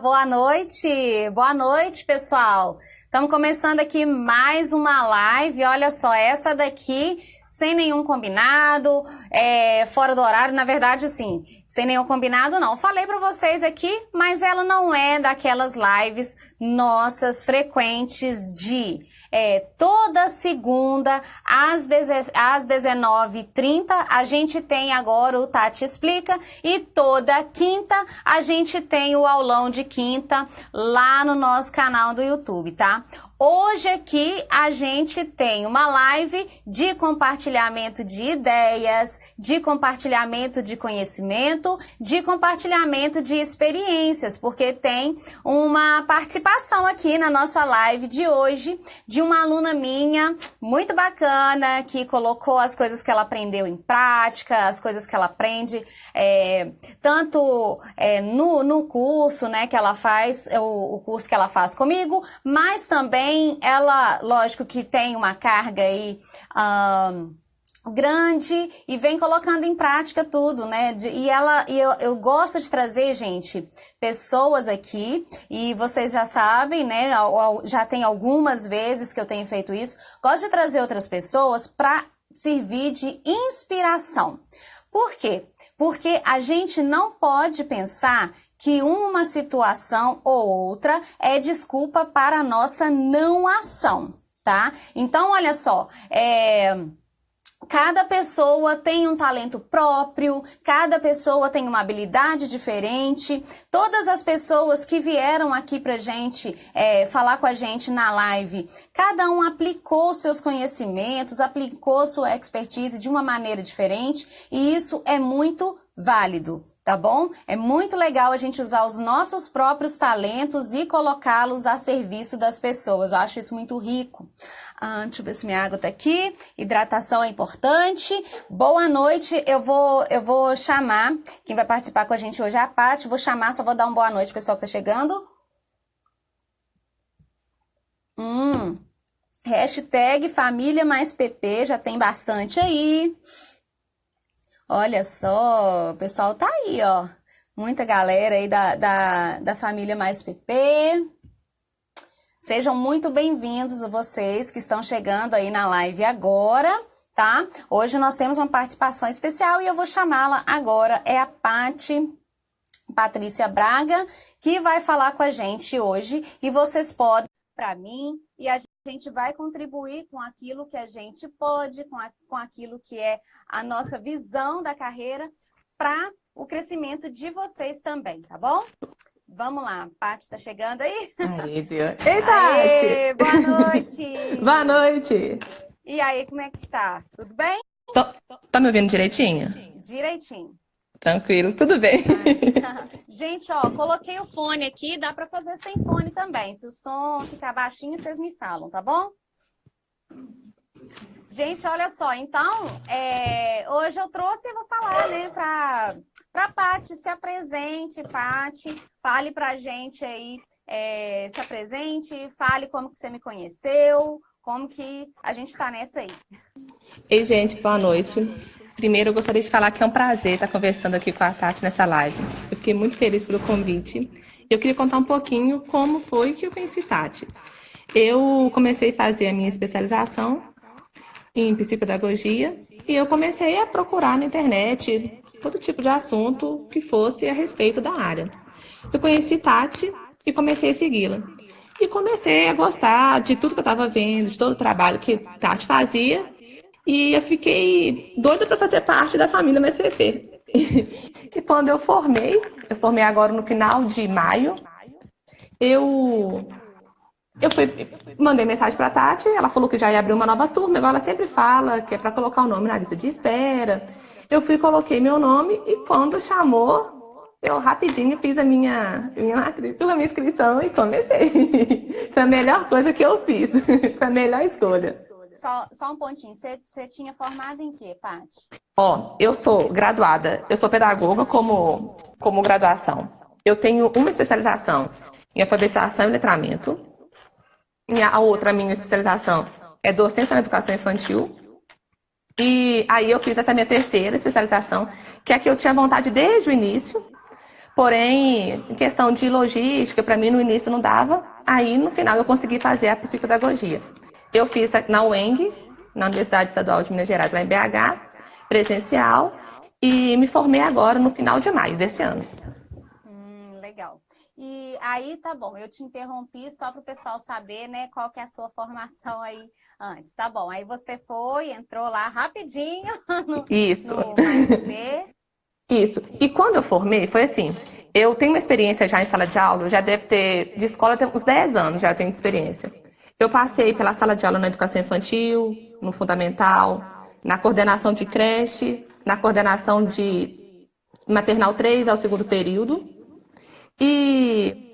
Boa noite, pessoal. Estamos começando aqui mais uma live. Olha só, essa daqui sem nenhum combinado, fora do horário. Na verdade, assim, sem nenhum combinado não. Falei para vocês aqui, mas ela não é daquelas lives nossas frequentes de toda segunda às 19h30 a gente tem agora o Tati Explica e toda quinta a gente tem o aulão de quinta lá no nosso canal do YouTube, tá? Hoje aqui a gente tem uma live de compartilhamento de ideias, de compartilhamento de conhecimento, de compartilhamento de experiências, porque tem uma participação aqui na nossa live de hoje de uma aluna minha muito bacana que colocou as coisas que ela aprendeu em prática, as coisas que ela aprende tanto no curso, né, que ela faz, o curso que ela faz comigo, mas também ela, lógico que tem uma carga aí grande e vem colocando em prática tudo, né? Eu gosto de trazer, gente, pessoas aqui e vocês já sabem, né? Já tem algumas vezes que eu tenho feito isso. Gosto de trazer outras pessoas para servir de inspiração. Por quê? Porque a gente não pode pensar que uma situação ou outra é desculpa para a nossa não ação, tá? Então, olha só, cada pessoa tem um talento próprio, cada pessoa tem uma habilidade diferente. Todas as pessoas que vieram aqui pra gente falar com a gente na live, cada um aplicou seus conhecimentos, aplicou sua expertise de uma maneira diferente e isso é muito válido. Tá bom? É muito legal a gente usar os nossos próprios talentos e colocá-los a serviço das pessoas. Eu acho isso muito rico. Deixa eu ver se minha água tá aqui. Hidratação é importante. Boa noite. Eu vou chamar. Quem vai participar com a gente hoje é a Paty. Vou chamar, só vou dar uma boa noite, pessoal que tá chegando. Hashtag família mais PP, já tem bastante aí. Olha só, o pessoal tá aí, ó. Muita galera aí da família Mais PP. Sejam muito bem-vindos vocês que estão chegando aí na live agora, tá? Hoje nós temos uma participação especial e eu vou chamá-la agora. É a Patrícia Braga, que vai falar com a gente hoje. E vocês podem para mim e a gente vai contribuir com aquilo que a gente pode, com aquilo que é a nossa visão da carreira para o crescimento de vocês também, tá bom? Vamos lá, Paty tá chegando aí? Aí, viu? Ei, Tati! Boa noite! Boa noite! E aí, como é que tá? Tudo bem? Tá me ouvindo direitinho? Direitinho. Tranquilo, tudo bem. Gente, ó, coloquei o fone aqui, dá para fazer sem fone também. Se o som ficar baixinho, vocês me falam, tá bom? Gente, olha só, então, hoje eu trouxe e vou falar, né, pra Paty, se apresente, Paty, fale pra gente aí, se apresente, fale como que você me conheceu, como que a gente tá nessa aí. Ei, gente, boa noite. Primeiro, eu gostaria de falar que é um prazer estar conversando aqui com a Tati nessa live. Eu fiquei muito feliz pelo convite. Eu queria contar um pouquinho como foi que eu conheci Tati. Eu comecei a fazer a minha especialização em psicopedagogia e eu comecei a procurar na internet todo tipo de assunto que fosse a respeito da área. Eu conheci Tati e comecei a segui-la. E comecei a gostar de tudo que eu estava vendo, de todo o trabalho que Tati fazia. E eu fiquei doida para fazer parte da família MSPP. E quando eu formei agora no final de maio, eu mandei mensagem para a Tati, ela falou que já ia abrir uma nova turma, igual ela sempre fala, que é para colocar o nome na lista de espera. Eu coloquei meu nome e quando chamou, eu rapidinho fiz a minha matrícula, minha inscrição e comecei. Foi a melhor coisa que eu fiz, foi a melhor escolha. Só um pontinho, você tinha formado em quê, Paty? Eu sou graduada, eu sou pedagoga como graduação. Eu tenho uma especialização em alfabetização e letramento. A outra minha especialização é docência na educação infantil. E aí eu fiz essa minha terceira especialização, que é a que eu tinha vontade desde o início, Porém, em questão de logística, para mim no início não dava. Aí no final eu consegui fazer a psicopedagogia. Eu fiz na UENG, na Universidade Estadual de Minas Gerais, lá em BH, presencial, e me formei agora no final de maio desse ano. Legal. E aí, tá bom, eu te interrompi só para o pessoal saber, né, qual que é a sua formação aí antes, tá bom. Aí você entrou lá rapidinho Isso. no Mais UP. Isso. E quando eu formei, foi assim, eu tenho uma experiência já em sala de aula, eu já deve ter, de escola, tem uns 10 anos já tenho experiência. Eu passei pela sala de aula na educação infantil, no fundamental, na coordenação de creche, na coordenação de maternal 3 ao segundo período. E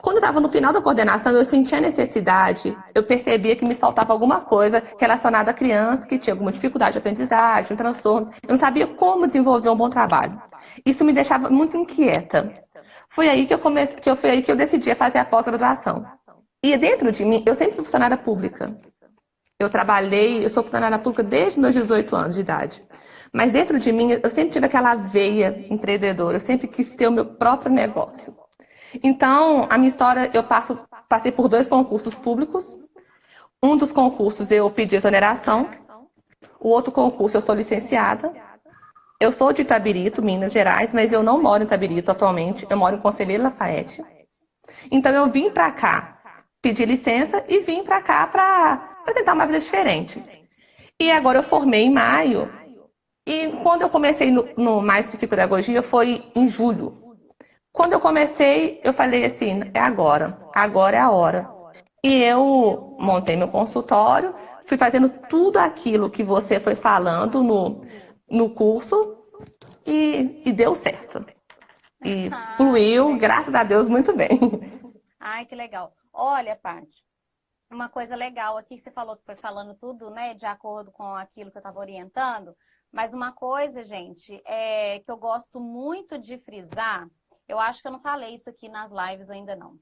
quando eu estava no final da coordenação, eu sentia a necessidade, eu percebia que me faltava alguma coisa relacionada à criança que tinha alguma dificuldade de aprendizagem, um transtorno. Eu não sabia como desenvolver um bom trabalho. Isso me deixava muito inquieta. Foi aí que eu decidi fazer a pós-graduação. E dentro de mim, eu sempre fui funcionária pública. Eu sou funcionária pública desde meus 18 anos de idade. Mas dentro de mim, eu sempre tive aquela veia empreendedora, eu sempre quis ter o meu próprio negócio. Então, a minha história, passei por 2 concursos públicos. Um dos concursos eu pedi exoneração, o outro concurso eu sou licenciada. Eu sou de Itabirito, Minas Gerais, mas eu não moro em Itabirito atualmente, eu moro em Conselheiro Lafayette. Então eu vim para cá, pedi licença e vim para cá para tentar uma vida diferente. E agora eu formei em maio, e quando eu comecei no Mais Psicopedagogia foi em julho. Quando eu comecei, eu falei assim, é agora é a hora. E eu montei meu consultório, fui fazendo tudo aquilo que você foi falando no curso e deu certo. E fluiu, graças a Deus, muito bem. Ai, que legal. Olha, Paty, uma coisa legal aqui que você falou, que foi falando tudo, né, de acordo com aquilo que eu estava orientando, mas uma coisa, gente, que eu gosto muito de frisar, eu acho que eu não falei isso aqui nas lives ainda não.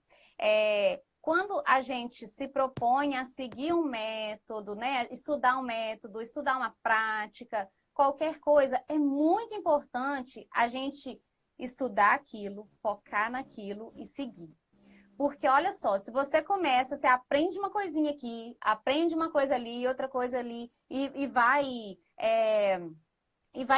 Quando a gente se propõe a seguir um método, né, estudar um método, estudar uma prática, qualquer coisa, é muito importante a gente estudar aquilo, focar naquilo e seguir. Porque olha só, se você começa, você aprende uma coisinha aqui, aprende uma coisa ali, outra coisa ali, e vai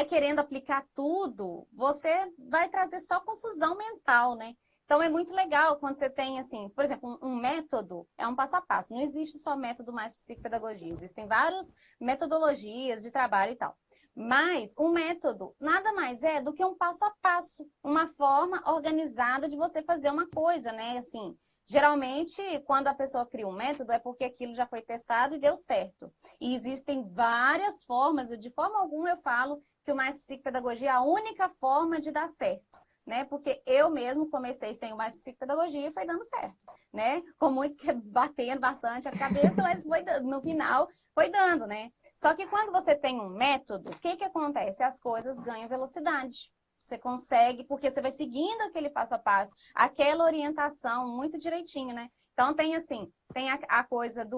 querendo aplicar tudo, você vai trazer só confusão mental, né? Então é muito legal quando você tem, assim, por exemplo, um método, é um passo a passo. Não existe só método Mais Psicopedagogia, existem várias metodologias de trabalho e tal. Mas um método nada mais é do que um passo a passo, uma forma organizada de você fazer uma coisa, né? Assim, geralmente, quando a pessoa cria um método, é porque aquilo já foi testado e deu certo. E existem várias formas, e de forma alguma eu falo que o Mais Psicopedagogia é a única forma de dar certo, né? Porque eu mesmo comecei sem o Mais Psicopedagogia e foi dando certo, né? Com muito batendo bastante a cabeça, mas no final foi dando, né? Só que quando você tem um método, o que acontece? As coisas ganham velocidade. Você consegue, porque você vai seguindo aquele passo a passo, aquela orientação muito direitinho, né? Então tem assim, tem a coisa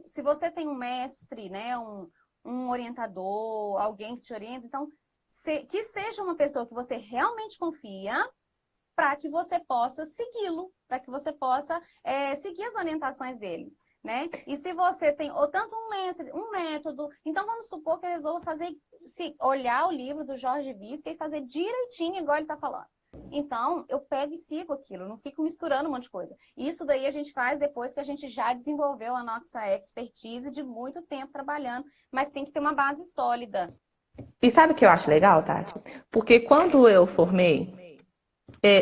se você tem um mestre, né? Um orientador, alguém que te orienta, então que seja uma pessoa que você realmente confia, para que você possa segui-lo, para que você possa seguir as orientações dele, né? E se você tem ou tanto um mestre, um método, então vamos supor que eu resolva olhar o livro do Jorge Visca e fazer direitinho igual ele está falando. Então, eu pego e sigo aquilo, não fico misturando um monte de coisa. Isso daí a gente faz depois que a gente já desenvolveu a nossa expertise de muito tempo trabalhando, mas tem que ter uma base sólida. E sabe o que eu acho legal, Tati? Porque quando eu formei,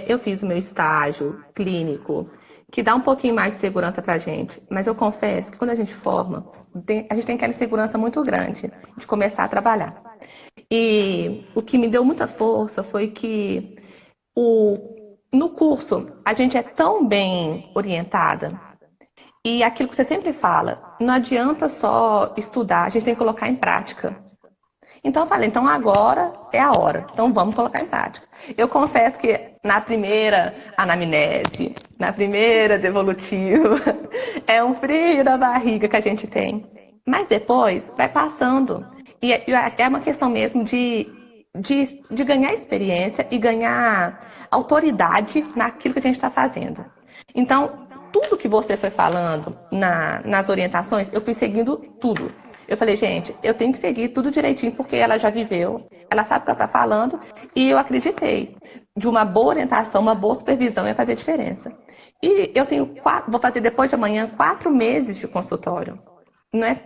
eu fiz o meu estágio clínico, que dá um pouquinho mais de segurança pra gente. Mas eu confesso que quando a gente forma, a gente tem aquela segurança muito grande de começar a trabalhar. E o que me deu muita força foi que no curso a gente é tão bem orientada. E aquilo que você sempre fala, não adianta só estudar, a gente tem que colocar em prática. Então eu falei, então agora é a hora, então vamos colocar em prática. Eu confesso que na primeira anamnese, na primeira devolutiva, é um frio na barriga que a gente tem. Mas depois vai passando. E é uma questão mesmo de de ganhar experiência e ganhar autoridade naquilo que a gente está fazendo. Então, tudo que você foi falando nas orientações, eu fui seguindo tudo. Eu falei, gente, eu tenho que seguir tudo direitinho, porque ela já viveu, ela sabe o que ela está falando, e eu acreditei. De uma boa orientação, uma boa supervisão ia fazer diferença. E eu tenho vou fazer depois de amanhã 4 meses de consultório.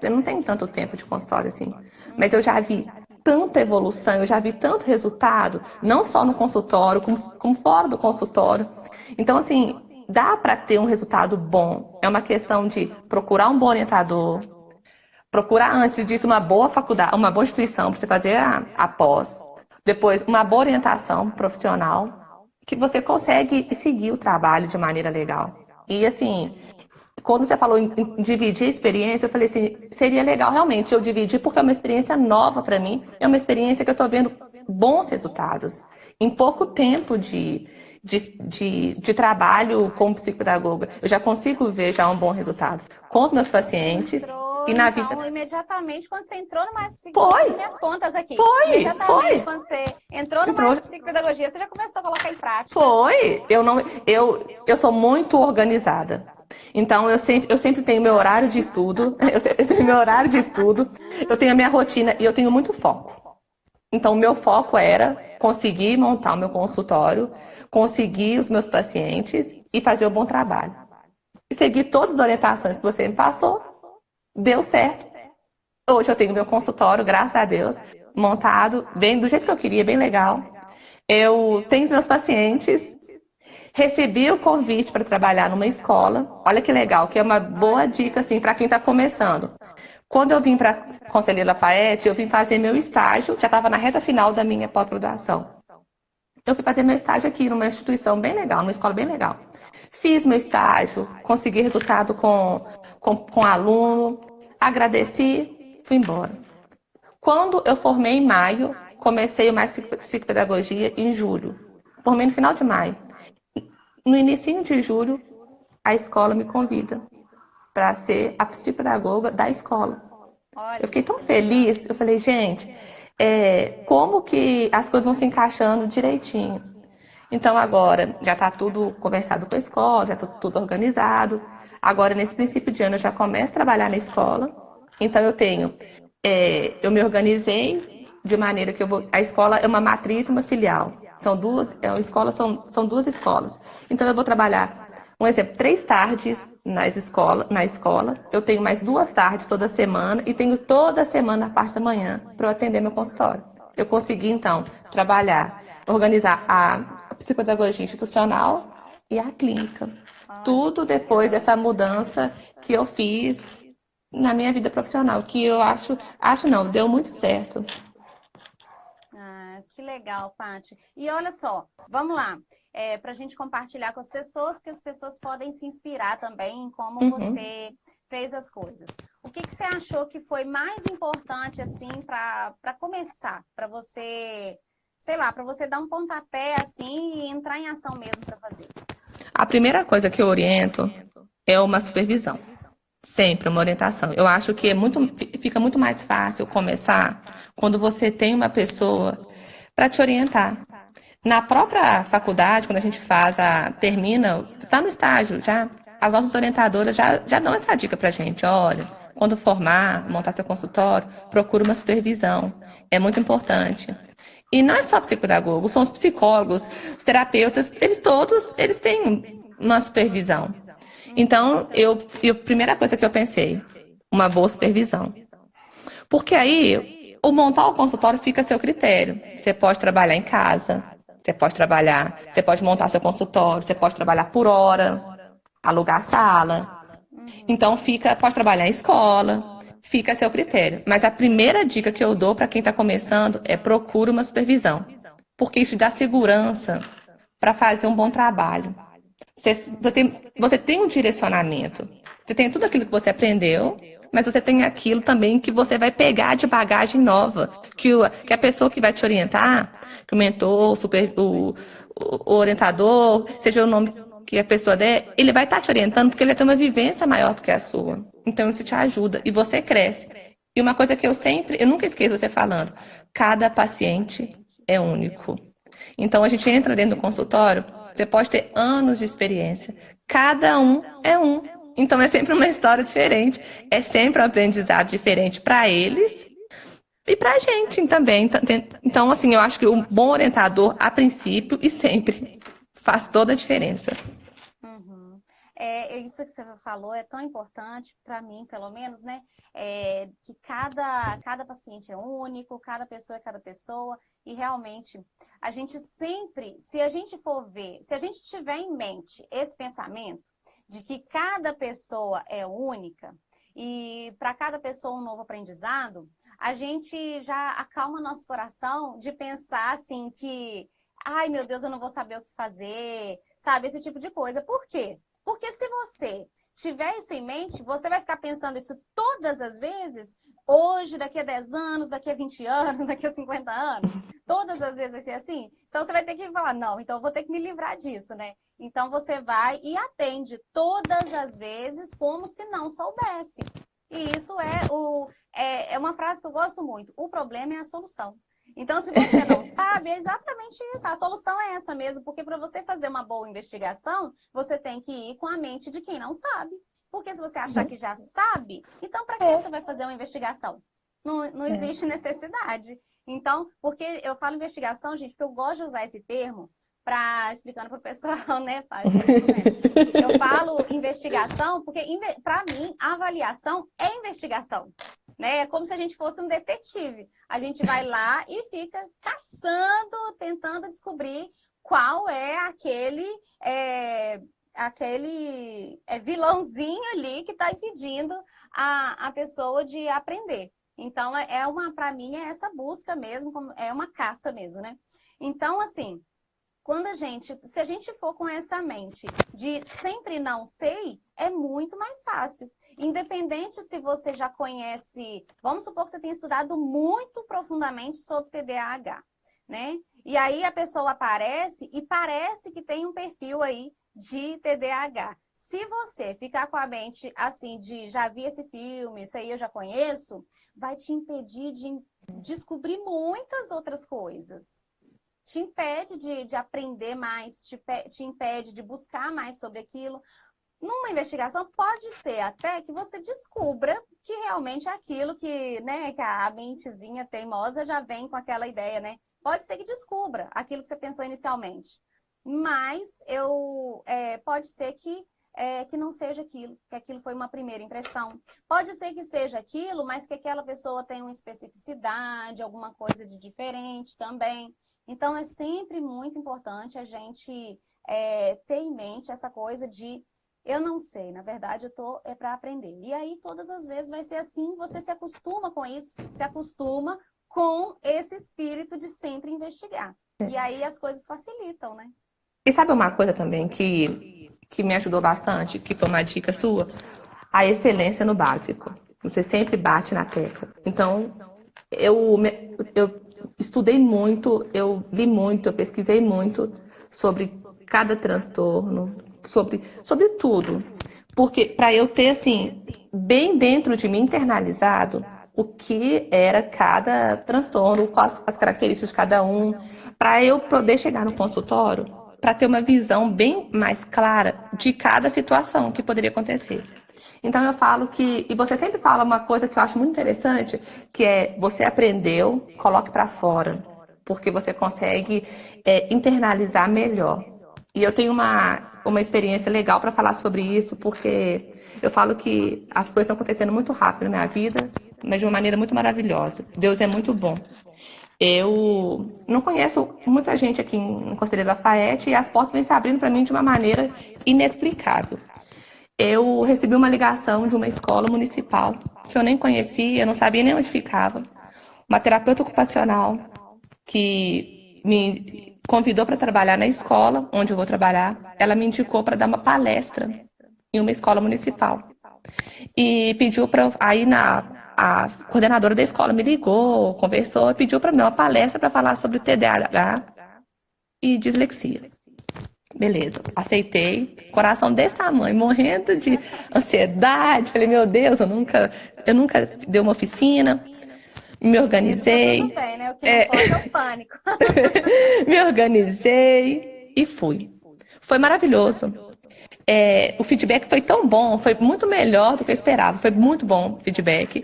Eu não tenho tanto tempo de consultório assim, mas eu já vi tanta evolução, eu já vi tanto resultado, não só no consultório, como fora do consultório. Então, assim, dá para ter um resultado bom. É uma questão de procurar um bom orientador, procurar antes disso uma boa faculdade, uma boa instituição para você fazer a pós. Depois, uma boa orientação profissional, que você consegue seguir o trabalho de maneira legal. E, assim, quando você falou em dividir a experiência, eu falei assim, seria legal realmente eu dividir, porque é uma experiência nova para mim, é uma experiência que eu estou vendo bons resultados. Em pouco tempo de trabalho como psicopedagoga, eu já consigo ver já um bom resultado com os meus pacientes. E na então, vida... imediatamente, quando você entrou no Mais Psicopedagogia, minhas contas aqui. Foi. Quando você entrou no Mais Psicopedagogia, você já começou a colocar em prática. Foi. Eu sou muito organizada. Então, eu sempre tenho meu horário de estudo. Eu tenho meu horário de estudo. Eu tenho a minha rotina e eu tenho muito foco. Então, o meu foco era conseguir montar o meu consultório, conseguir os meus pacientes e fazer um bom trabalho. E seguir todas as orientações que você me passou. Deu certo. Hoje eu tenho meu consultório, graças a Deus, montado bem do jeito que eu queria, bem legal. Eu tenho os meus pacientes. Recebi o convite para trabalhar numa escola. Olha que legal, que é uma boa dica assim para quem está começando. Quando eu vim para Conselheiro Lafayette, eu vim fazer meu estágio, já estava na reta final da minha pós-graduação. Eu fui fazer meu estágio aqui numa instituição bem legal, numa escola bem legal. Fiz meu estágio, consegui resultado com aluno, agradeci, fui embora. Quando eu formei em maio, comecei o Mais Psicopedagogia em julho. Formei no final de maio. No início de julho, a escola me convida para ser a psicopedagoga da escola. Eu fiquei tão feliz, eu falei, gente, como que as coisas vão se encaixando direitinho. Então agora já está tudo conversado com a escola, já está tudo organizado. Agora, nesse princípio de ano, eu já começo a trabalhar na escola. Então eu me organizei de maneira que a escola é uma matriz e uma filial. São duas escolas. Então eu vou trabalhar, um exemplo, 3 tardes na escola. Eu tenho mais 2 tardes toda semana e tenho toda semana a parte da manhã para eu atender meu consultório. Eu consegui, então, organizar a psicopedagogia institucional e a clínica. Tudo depois dessa mudança que eu fiz na minha vida profissional, que eu não, deu muito certo. Que legal, Paty. E olha só, vamos lá, para a gente compartilhar com as pessoas, que as pessoas podem se inspirar também em como você fez as coisas. O que você achou que foi mais importante, assim, para começar, para você, sei lá, para você dar um pontapé, assim, e entrar em ação mesmo para fazer? A primeira coisa que eu oriento é uma supervisão. Sempre uma orientação. Eu acho que fica muito mais fácil começar quando você tem uma pessoa para te orientar. Na própria faculdade, quando a gente termina, está no estágio já, as nossas orientadoras já dão essa dica para a gente. Olha, quando formar, montar seu consultório, procura uma supervisão. É muito importante. E não é só psicopedagogo, são os psicólogos, os terapeutas, eles têm uma supervisão. Então, a primeira coisa que eu pensei, uma boa supervisão. Porque aí, o montar o consultório fica a seu critério. Você pode trabalhar em casa, você pode montar seu consultório, você pode trabalhar por hora, alugar sala. Então, pode trabalhar em escola, fica a seu critério. Mas a primeira dica que eu dou para quem está começando é procure uma supervisão. Porque isso dá segurança para fazer um bom trabalho. Você tem um direcionamento. Você tem tudo aquilo que você aprendeu, mas você tem aquilo também que você vai pegar de bagagem nova. Que a pessoa que vai te orientar, que o mentor, o orientador, seja o nome que a pessoa der, ele vai estar te orientando porque ele tem uma vivência maior do que a sua. Então isso te ajuda e você cresce. E uma coisa que eu nunca esqueço você falando, cada paciente é único. Então, a gente entra dentro do consultório, você pode ter anos de experiência. Cada um é um. Então, é sempre uma história diferente. É sempre um aprendizado diferente para eles e para a gente também. Então, assim, eu acho que o bom orientador, a princípio e sempre, faz toda a diferença. Uhum. Isso que você falou é tão importante para mim, pelo menos, né? Que cada paciente é único, cada pessoa é cada pessoa, e realmente a gente sempre, se a gente for ver, se a gente tiver em mente esse pensamento de que cada pessoa é única e para cada pessoa um novo aprendizado, a gente já acalma nosso coração de pensar assim que, ai meu Deus, eu não vou saber o que fazer, sabe? Esse tipo de coisa. Por quê? Porque se você tiver isso em mente, você vai ficar pensando isso todas as vezes, hoje, daqui a 10 anos, daqui a 20 anos, daqui a 50 anos, todas as vezes vai ser assim. Então você vai ter que falar, não, então eu vou ter que me livrar disso, né? Então você vai e atende todas as vezes como se não soubesse. E isso é uma frase que eu gosto muito. O problema é a solução. Então, se você não sabe, é exatamente isso. A solução é essa mesmo, porque para você fazer uma boa investigação, você tem que ir com a mente de quem não sabe. Porque se você achar que já sabe, então para que você vai fazer uma investigação? Não existe necessidade. Então, porque eu falo investigação, gente, porque eu gosto de usar esse termo explicando para o pessoal, né, pai? Eu falo investigação porque, para mim, a avaliação é investigação. Né? É como se a gente fosse um detetive. A gente vai lá e fica caçando, tentando descobrir qual é aquele vilãozinho ali que está impedindo a pessoa de aprender. Então, para mim, é essa busca mesmo, é uma caça mesmo, né? Então, assim, se a gente for com essa mente de sempre não sei, é muito mais fácil. Independente se você já conhece, vamos supor que você tenha estudado muito profundamente sobre TDAH, né? E aí a pessoa aparece e parece que tem um perfil aí de TDAH. Se você ficar com a mente assim de já vi esse filme, isso aí eu já conheço, vai te impedir de descobrir muitas outras coisas. Te impede de aprender mais, te impede de buscar mais sobre aquilo. Numa investigação, pode ser até que você descubra que realmente é aquilo que, né, que a mentezinha teimosa já vem com aquela ideia, né? Pode ser que descubra aquilo que você pensou inicialmente. Mas pode ser que não seja aquilo, que aquilo foi uma primeira impressão. Pode ser que seja aquilo, mas que aquela pessoa tenha uma especificidade, alguma coisa de diferente também. Então, é sempre muito importante a gente ter em mente essa coisa de eu não sei, na verdade, é para aprender. E aí, todas as vezes vai ser assim, você se acostuma com isso, se acostuma com esse espírito de sempre investigar. E aí as coisas facilitam, né? E sabe uma coisa também que me ajudou bastante, que foi uma dica sua? A excelência no básico. Você sempre bate na tecla. Então, eu estudei muito, eu li muito, eu pesquisei muito sobre cada transtorno, sobre tudo. Porque para eu ter, assim, bem dentro de mim, internalizado, o que era cada transtorno, quais as características de cada um, para eu poder chegar no consultório, para ter uma visão bem mais clara de cada situação que poderia acontecer. Então eu falo e você sempre fala uma coisa que eu acho muito interessante, que é você aprendeu, coloque para fora, porque você consegue internalizar melhor. E eu tenho uma experiência legal para falar sobre isso, porque eu falo que as coisas estão acontecendo muito rápido na minha vida, mas de uma maneira muito maravilhosa. Deus é muito bom. Eu não conheço muita gente aqui em Conselheiro Lafayette e as portas vêm se abrindo para mim de uma maneira inexplicável. Eu recebi uma ligação de uma escola municipal que eu nem conhecia, eu não sabia nem onde ficava. Uma terapeuta ocupacional que me convidou para trabalhar na escola onde eu vou trabalhar. Ela me indicou para dar uma palestra em uma escola municipal. E pediu para... Aí a coordenadora da escola me ligou, conversou e pediu para me dar uma palestra para falar sobre TDAH e dislexia. Beleza, aceitei, coração desse tamanho, morrendo de ansiedade. Falei, meu Deus, eu nunca dei uma oficina. me Isso tá tudo organizei, bem, né? O que não pode é o pânico. me organizei e fui. Foi maravilhoso. O feedback foi tão bom, foi muito melhor do que eu esperava. Foi muito bom o feedback.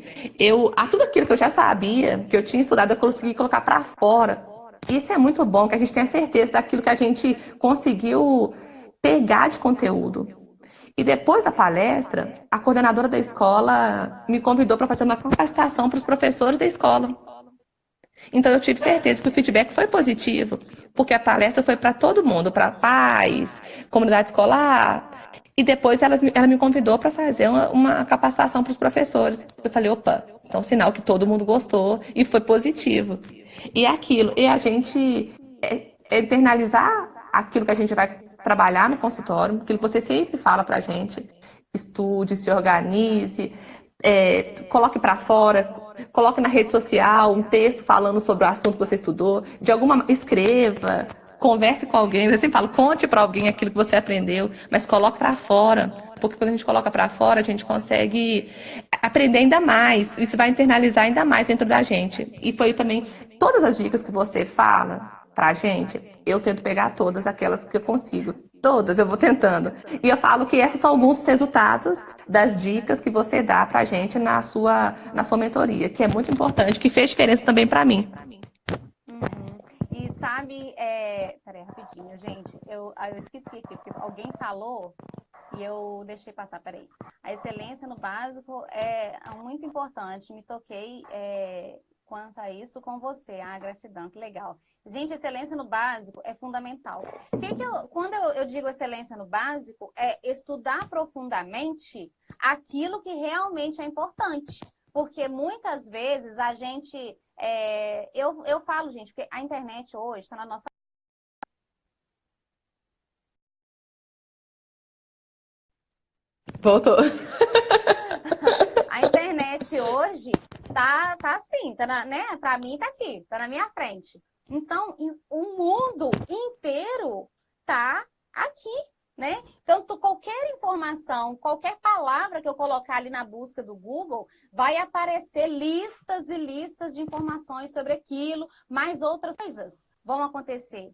Tudo aquilo que eu já sabia, que eu tinha estudado, eu consegui colocar para fora. Isso é muito bom, que a gente tenha certeza daquilo que a gente conseguiu pegar de conteúdo. E depois da palestra, a coordenadora da escola me convidou para fazer uma capacitação para os professores da escola. Então eu tive certeza que o feedback foi positivo, porque a palestra foi para todo mundo, para pais, comunidade escolar. E depois ela me convidou para fazer uma capacitação para os professores. Eu falei, opa, então sinal que todo mundo gostou e foi positivo. E é aquilo, e a gente internalizar aquilo que a gente vai trabalhar no consultório, aquilo que você sempre fala para a gente. Estude, se organize, coloque para fora, coloque na rede social um texto falando sobre o assunto que você estudou, escreva, converse com alguém. Eu sempre falo, conte para alguém aquilo que você aprendeu, mas coloque para fora, porque quando a gente coloca para fora, a gente consegue aprender ainda mais. Isso vai internalizar ainda mais dentro da gente. E foi também todas as dicas que você fala pra gente, eu tento pegar todas aquelas que eu consigo. Todas eu vou tentando. E eu falo que esses são alguns resultados das dicas que você dá pra gente na sua mentoria, que é muito importante, que fez diferença também pra mim. Uhum. E sabe, peraí, rapidinho, gente, eu esqueci aqui, porque alguém falou e eu deixei passar, peraí. A excelência no básico é muito importante, me toquei quanto a isso com você. Gratidão, que legal. Gente, excelência no básico é fundamental. Quando eu digo excelência no básico, é estudar profundamente aquilo que realmente é importante. Porque muitas vezes a gente... eu falo, gente, porque a internet hoje está na nossa... Voltou. A internet hoje tá assim, né? Para mim tá aqui, tá na minha frente. Então, o mundo inteiro tá aqui, né? Então, qualquer informação, qualquer palavra que eu colocar ali na busca do Google, vai aparecer listas e listas de informações sobre aquilo, mais outras coisas vão acontecer.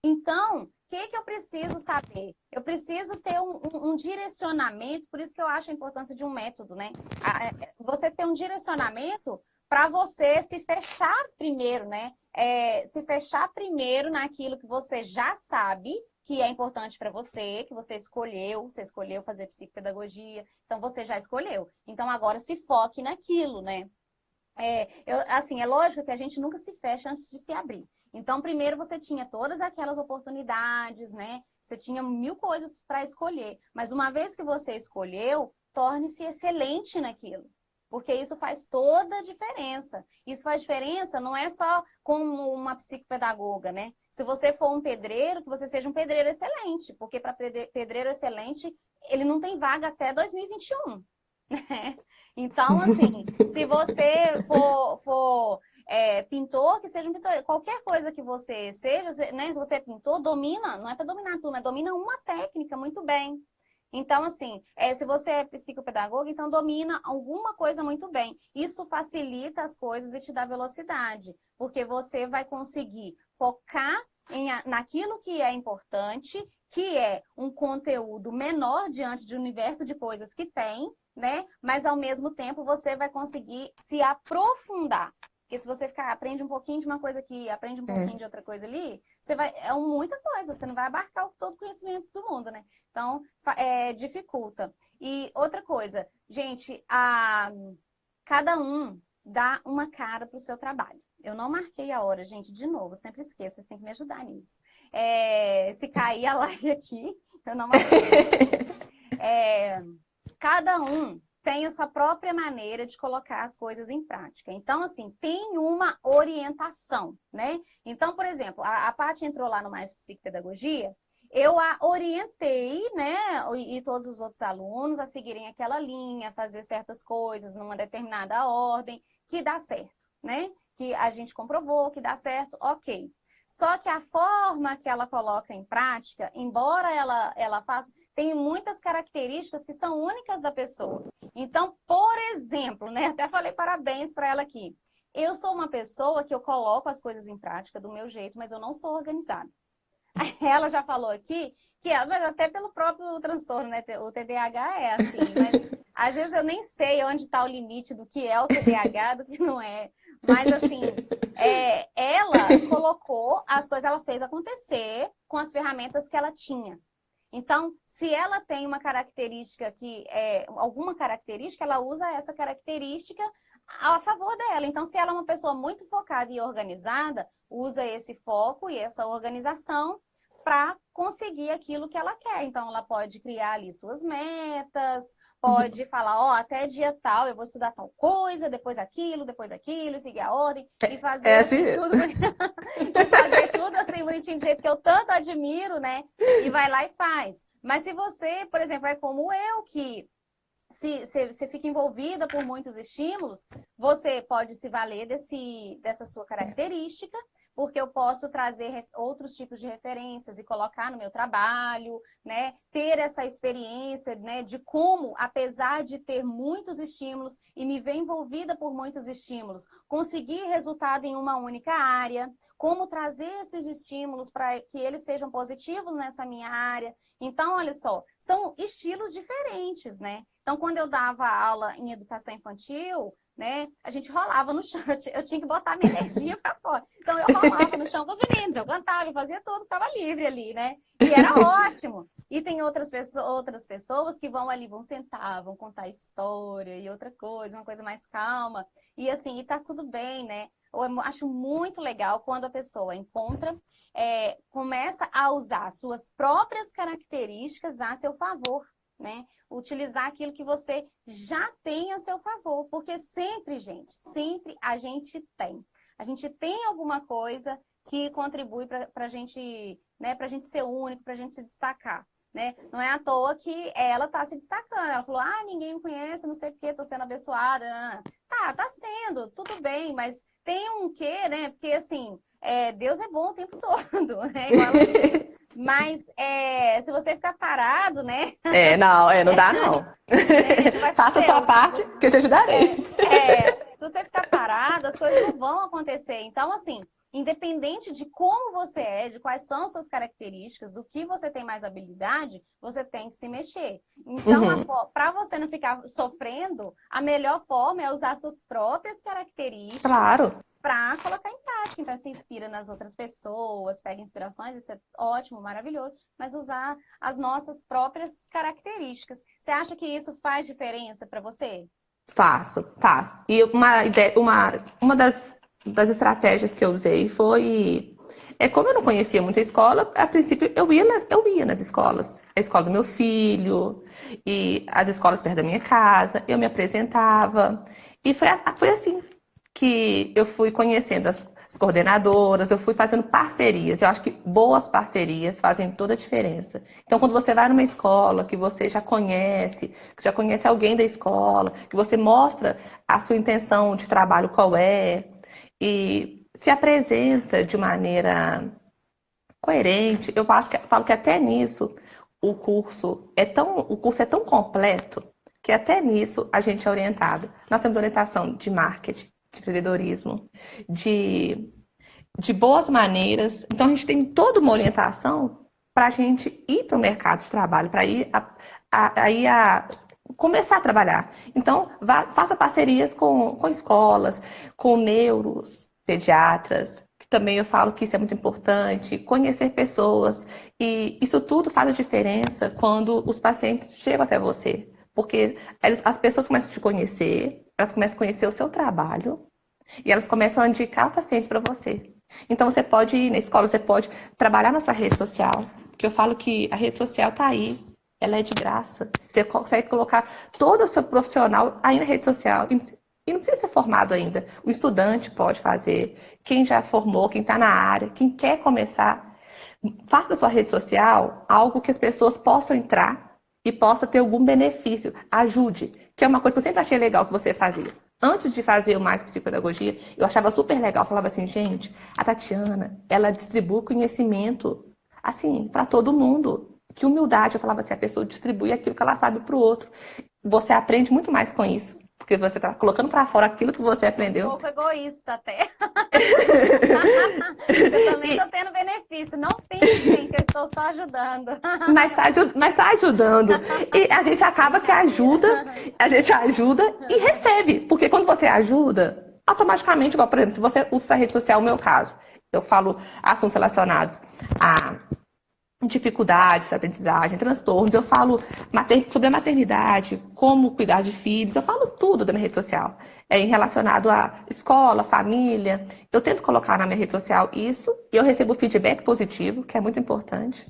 Então, o que eu preciso saber? Eu preciso ter um direcionamento, por isso que eu acho a importância de um método, né? Você ter um direcionamento para você se fechar primeiro, né? Se fechar primeiro naquilo que você já sabe que é importante para você, que você escolheu fazer psicopedagogia, então você já escolheu. Então agora se foque naquilo, né? Assim, é lógico que a gente nunca se fecha antes de se abrir. Então, primeiro você tinha todas aquelas oportunidades, né? Você tinha 1000 coisas para escolher. Mas uma vez que você escolheu, torne-se excelente naquilo. Porque isso faz toda a diferença. Isso faz diferença não é só como uma psicopedagoga, né? Se você for um pedreiro, que você seja um pedreiro excelente. Porque para pedreiro excelente, ele não tem vaga até 2021. Então, assim, se você for pintor, que seja um pintor, qualquer coisa que você seja, né? Se você é pintor, domina, não é para dominar tudo, mas domina uma técnica muito bem. Então, assim, se você é psicopedagoga, então domina alguma coisa muito bem. Isso facilita as coisas e te dá velocidade, porque você vai conseguir focar naquilo que é importante, que é um conteúdo menor diante de um universo de coisas que tem, né? Mas ao mesmo tempo você vai conseguir se aprofundar. Porque se você aprende um pouquinho de uma coisa aqui, aprende um pouquinho de outra coisa ali, você vai, muita coisa, você não vai abarcar todo o conhecimento do mundo, né? Então, dificulta. E outra coisa, gente, cada um dá uma cara para o seu trabalho. Eu não marquei a hora, gente, de novo, sempre esqueço, vocês têm que me ajudar nisso. Se cair a live aqui, eu não marquei. Cada um tem a sua própria maneira de colocar as coisas em prática. Então, assim, tem uma orientação, né? Então, por exemplo, a Paty entrou lá no Mais Psicopedagogia, eu a orientei, né, e todos os outros alunos a seguirem aquela linha, fazer certas coisas numa determinada ordem, que dá certo, né? Que a gente comprovou que dá certo, ok. Só que a forma que ela coloca em prática, embora ela faça, tem muitas características que são únicas da pessoa. Então, por exemplo, né, até falei parabéns para ela aqui. Eu sou uma pessoa que eu coloco as coisas em prática do meu jeito, mas eu não sou organizada. Ela já falou aqui que, mas até pelo próprio transtorno, né? O TDAH é assim, mas às vezes eu nem sei onde está o limite do que é o TDAH, do que não é. Mas assim, ela colocou as coisas, ela fez acontecer com as ferramentas que ela tinha. Então, se ela tem uma característica que alguma característica, ela usa essa característica a favor dela. Então, se ela é uma pessoa muito focada e organizada, usa esse foco e essa organização para conseguir aquilo que ela quer. Então, ela pode criar ali suas metas, pode falar, ó, até dia tal eu vou estudar tal coisa, depois aquilo, seguir a ordem e fazer assim, tudo e fazer tudo assim bonitinho, do jeito que eu tanto admiro, né? E vai lá e faz. Mas se você, por exemplo, é como eu, que se você fica envolvida por muitos estímulos, você pode se valer dessa sua característica, porque eu posso trazer outros tipos de referências e colocar no meu trabalho, né? Ter essa experiência, né, de como, apesar de ter muitos estímulos e me ver envolvida por muitos estímulos, conseguir resultado em uma única área, como trazer esses estímulos para que eles sejam positivos nessa minha área. Então, olha só, são estilos diferentes, né? Então, quando eu dava aula em educação infantil, né, a gente rolava no chão, eu tinha que botar minha energia para fora. Então, eu rolava no chão com os meninos, eu cantava, eu fazia tudo, ficava livre ali, né? E era ótimo. E tem outras pessoas que vão ali, vão sentar, vão contar história e outra coisa, uma coisa mais calma. E assim, e tá tudo bem, né? Eu acho muito legal quando a pessoa encontra, começa a usar suas próprias características a seu favor, né? Utilizar aquilo que você já tem a seu favor, porque sempre, gente, sempre a gente tem. A gente tem alguma coisa que contribui para a gente, né, para a gente ser único, para a gente se destacar, né? Não é à toa que ela está se destacando. Ela falou, não me conhece, não sei por que, estou sendo abençoada. Tá sendo, tudo bem, mas tem um quê, né? Porque assim, Deus é bom o tempo todo, né? Igual ela disse. Mas se você ficar parado, né? Não dá não. Faça a sua parte que eu te ajudarei. Se você ficar parado, as coisas não vão acontecer. Então, assim, independente de como você é, de quais são as suas características, do que você tem mais habilidade, você tem que se mexer. Então, para você não ficar sofrendo, a melhor forma é usar suas próprias características. Claro. Para colocar em prática. Então, se inspira nas outras pessoas, pega inspirações, isso é ótimo, maravilhoso, mas usar as nossas próprias características. Você acha que isso faz diferença para você? Faço. E uma das estratégias que eu usei foi... como eu não conhecia muito a escola, a princípio eu ia nas escolas. A escola do meu filho, e as escolas perto da minha casa, eu me apresentava. E foi assim que eu fui conhecendo as coordenadoras, eu fui fazendo parcerias. Eu acho que boas parcerias fazem toda a diferença. Então, quando você vai numa escola que você já conhece, que já conhece alguém da escola, que você mostra a sua intenção de trabalho qual é, e se apresenta de maneira coerente, eu falo que até nisso o curso é tão completo que até nisso a gente é orientado. Nós temos orientação de marketing, de empreendedorismo, de boas maneiras. Então, a gente tem toda uma orientação para a gente ir para o mercado de trabalho, para ir começar a trabalhar. Então, faça parcerias com escolas, com neuros, pediatras, que também eu falo que isso é muito importante, conhecer pessoas. E isso tudo faz a diferença quando os pacientes chegam até você. Porque as pessoas começam a te conhecer, elas começam a conhecer o seu trabalho e elas começam a indicar pacientes para você. Então, você pode ir na escola, você pode trabalhar na sua rede social, que eu falo que a rede social está aí, ela é de graça. Você consegue colocar todo o seu profissional aí na rede social. E não precisa ser formado ainda. O estudante pode fazer, quem já formou, quem está na área, quem quer começar. Faça da sua rede social algo que as pessoas possam entrar e possa ter algum benefício. Ajude, que é uma coisa que eu sempre achei legal que você fazia. Antes de fazer o Mais Psicopedagogia, eu achava super legal. Eu falava assim, gente, a Tatiana, ela distribui conhecimento, assim, para todo mundo. Que humildade. Eu falava assim, a pessoa distribui aquilo que ela sabe para o outro. Você aprende muito mais com isso, porque você está colocando para fora aquilo que você aprendeu. Um pouco egoísta até. Eu também estou tendo benefício. Não pensem que eu estou só ajudando. Mas tá ajudando. E a gente acaba que ajuda, a gente ajuda e recebe. Porque quando você ajuda, automaticamente, igual, por exemplo, se você usa a rede social, no meu caso, eu falo assuntos relacionados a dificuldades, aprendizagem, transtornos, eu falo sobre a maternidade, como cuidar de filhos, eu falo tudo da minha rede social, relacionado à escola, família. Eu tento colocar na minha rede social isso e eu recebo feedback positivo, que é muito importante.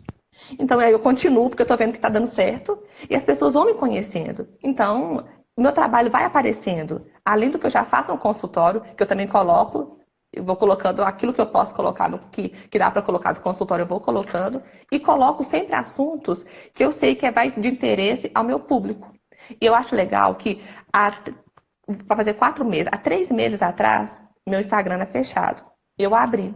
Então, aí eu continuo, porque eu tô vendo que tá dando certo, e as pessoas vão me conhecendo. Então, o meu trabalho vai aparecendo. Além do que eu já faço no consultório, que eu também coloco, eu vou colocando aquilo que eu posso colocar, que dá para colocar do consultório, eu vou colocando, e coloco sempre assuntos que eu sei que vai de interesse ao meu público. E eu acho legal que, para fazer 4 meses, há 3 meses atrás, meu Instagram era fechado. Eu abri.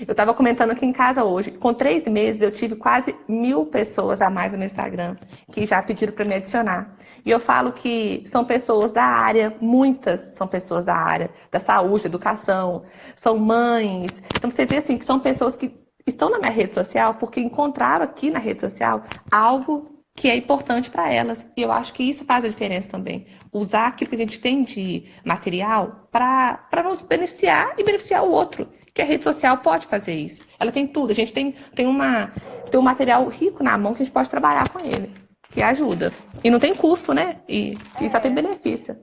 Eu estava comentando aqui em casa hoje, com 3 meses eu tive quase 1000 pessoas a mais no meu Instagram, que já pediram para me adicionar. E eu falo que são pessoas da área, muitas são pessoas da área, da saúde, da educação, são mães. Então você vê assim, que são pessoas que estão na minha rede social porque encontraram aqui na rede social algo que é importante para elas. E eu acho que isso faz a diferença também. Usar aquilo que a gente tem de material para nos beneficiar e beneficiar o outro. Que a rede social pode fazer isso. Ela tem tudo. A gente tem um material rico na mão que a gente pode trabalhar com ele, que ajuda. E não tem custo, né? E só tem benefício.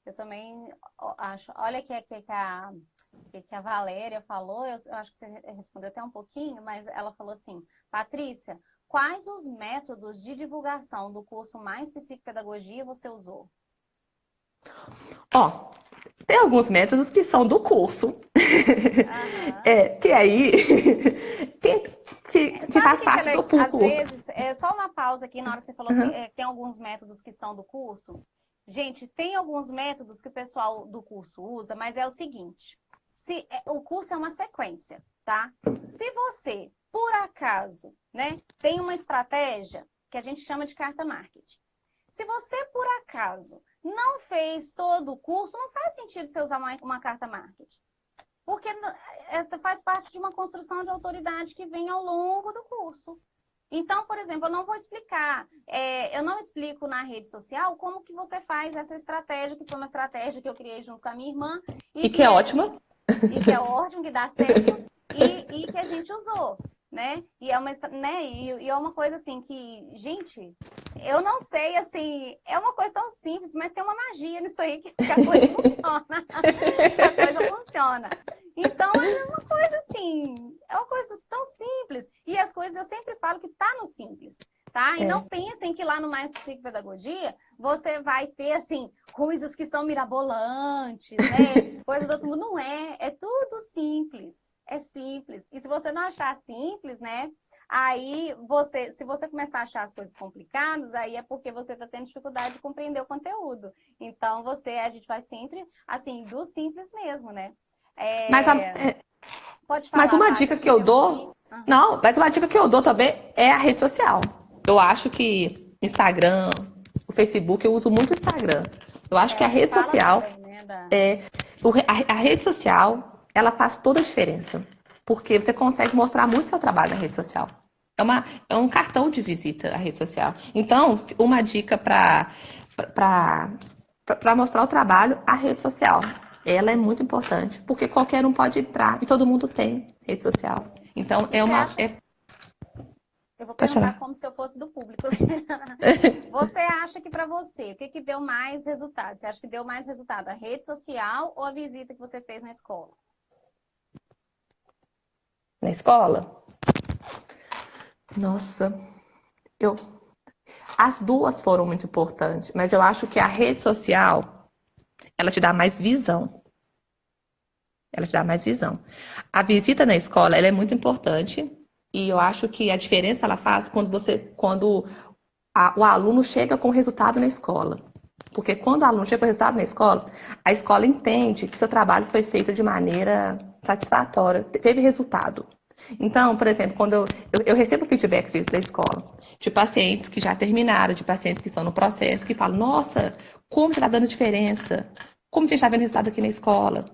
Eu também acho. Olha o que a Valéria falou. Eu acho que você respondeu até um pouquinho, mas ela falou assim: Patrícia, quais os métodos de divulgação do curso Mais Psicopedagogia você usou? Tem alguns métodos que são do curso. Uhum. Que aí que faz parte do curso. Às vezes, só uma pausa aqui na hora que você falou que tem alguns métodos que são do curso. Gente, tem alguns métodos que o pessoal do curso usa, mas é o seguinte: o curso é uma sequência, tá? Se você, por acaso, né, tem uma estratégia que a gente chama de carta marketing. Se você, por acaso, não fez todo o curso, não faz sentido você usar uma carta marketing. Porque faz parte de uma construção de autoridade que vem ao longo do curso. Então, por exemplo, eu não vou explicar, eu não explico na rede social como que você faz essa estratégia, que foi uma estratégia que eu criei junto com a minha irmã. E que é ótima. E que é ótimo, que dá certo, e que a gente usou. Né? E é uma coisa assim que, gente, eu não sei, assim, é uma coisa tão simples, mas tem uma magia nisso aí que a coisa funciona. Que a coisa funciona. Então, é uma coisa assim, é uma coisa tão simples. E as coisas, eu sempre falo que tá no simples, tá? E não pensem que lá no Mais Psicopedagogia você vai ter, assim, coisas que são mirabolantes, né? Coisa do outro mundo. Não é tudo simples. É simples. E se você não achar simples, né? Aí, se você começar a achar as coisas complicadas, aí é porque você está tendo dificuldade de compreender o conteúdo. Então, a gente vai sempre, assim, do simples mesmo, né? Pode falar. Mas uma dica que eu dou... Não, mas uma dica que eu dou também é a rede social. Eu acho que Instagram, o Facebook, eu uso muito o Instagram. Eu acho que a rede social... Também, né, a rede social, ela faz toda a diferença. Porque você consegue mostrar muito seu trabalho na rede social. É um cartão de visita a rede social. Então, uma dica para mostrar o trabalho, a rede social. Ela é muito importante, porque qualquer um pode entrar e todo mundo tem rede social. Então, Eu vou perguntar como se eu fosse do público. Você acha que para você, o que deu mais resultado? Você acha que deu mais resultado, a rede social ou a visita que você fez na escola? Na escola? Nossa, as duas foram muito importantes, mas eu acho que a rede social, ela te dá mais visão. Ela te dá mais visão. A visita na escola, ela é muito importante e eu acho que a diferença ela faz quando o aluno chega com resultado na escola. Porque quando o aluno chega com o resultado na escola, a escola entende que o seu trabalho foi feito de maneira satisfatória, teve resultado. Então, por exemplo, quando eu recebo feedback da escola, de pacientes que já terminaram, de pacientes que estão no processo, que falam, nossa, como está dando diferença, como a gente está vendo resultado aqui na escola.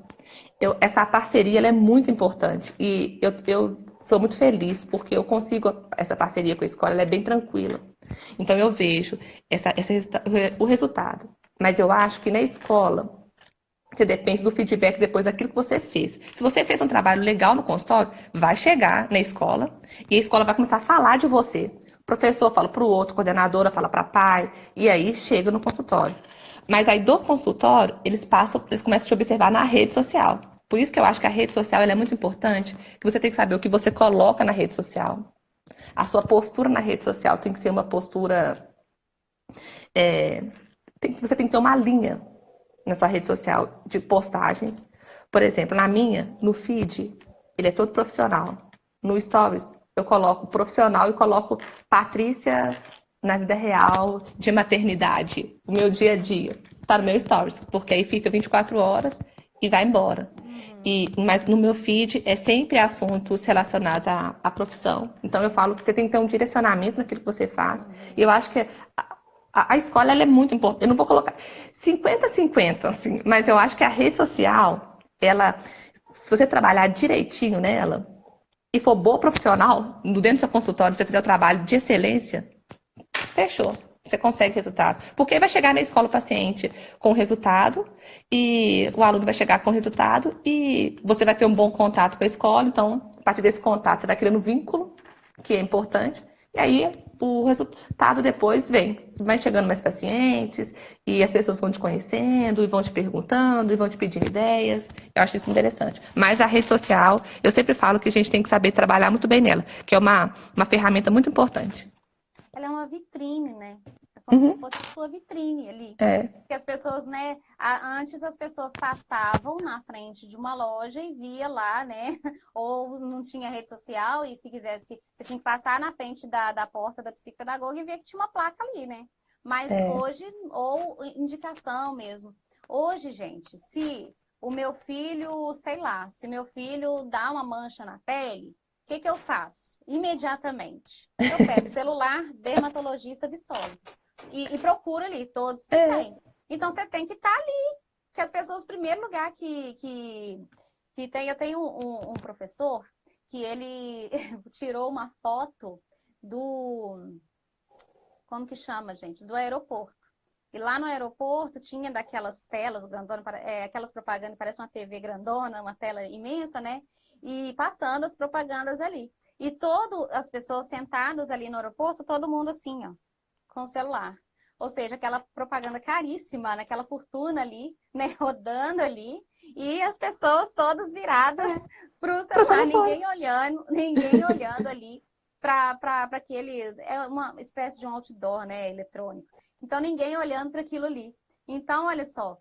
Essa parceria ela é muito importante e eu sou muito feliz porque eu consigo, essa parceria com a escola ela é bem tranquila. Então eu vejo o resultado. Mas eu acho que na escola, você depende do feedback depois daquilo que você fez. Se você fez um trabalho legal no consultório, vai chegar na escola e a escola vai começar a falar de você. O professor fala para o outro, a coordenadora fala para pai, e aí chega no consultório. Mas aí do consultório, eles começam a te observar na rede social. Por isso que eu acho que a rede social ela é muito importante, que você tem que saber o que você coloca na rede social. A sua postura na rede social tem que ser uma postura. Você tem que ter uma linha na sua rede social de postagens. Por exemplo, na minha, no feed, ele é todo profissional. No Stories, eu coloco profissional e coloco Patrícia na vida real, de maternidade, o meu dia a dia. Tá no meu Stories, porque aí fica 24 horas e vai embora. Mas no meu feed é sempre assuntos relacionados à profissão. Então eu falo que você tem que ter um direcionamento naquilo que você faz. E eu acho que a escola ela é muito importante. Eu não vou colocar 50-50, assim, mas eu acho que a rede social, ela, se você trabalhar direitinho nela e for boa profissional, dentro do seu consultório, se você fizer o trabalho de excelência, fechou. Você consegue resultado. Porque vai chegar na escola o paciente com o resultado e o aluno vai chegar com o resultado e você vai ter um bom contato com a escola. Então, a partir desse contato, você vai criando um vínculo, que é importante. E aí, o resultado depois vem. Vai chegando mais pacientes e as pessoas vão te conhecendo e vão te perguntando e vão te pedindo ideias. Eu acho isso interessante. Mas a rede social, eu sempre falo que a gente tem que saber trabalhar muito bem nela, que é uma ferramenta muito importante. Ela é uma vitrine, né? É como se fosse sua vitrine ali. É. Porque as pessoas, né? Antes as pessoas passavam na frente de uma loja e via lá, né? Ou não tinha rede social e se quisesse, você tinha que passar na frente da porta da psicopedagoga e ver que tinha uma placa ali, né? Mas hoje, ou indicação mesmo. Hoje, gente, se o meu filho, sei lá, se meu filho dá uma mancha na pele, o que eu faço? Imediatamente. Eu pego o celular, dermatologista Viçosa. E procuro ali, todos que tem. Então, você tem que estar ali. Que as pessoas, em primeiro lugar, que tem... Eu tenho um professor que ele tirou uma foto do... Como que chama, gente? Do aeroporto. E lá no aeroporto tinha daquelas telas grandonas, aquelas propagandas, parece uma TV grandona, uma tela imensa, né? E passando as propagandas ali. E todas as pessoas sentadas ali no aeroporto, todo mundo assim, ó, com o celular. Ou seja, aquela propaganda caríssima, naquela fortuna ali, né, rodando ali, e as pessoas todas viradas para o celular, ninguém olhando ali para aquele, é uma espécie de um outdoor, né, eletrônico. Então, ninguém olhando para aquilo ali. Então, olha só,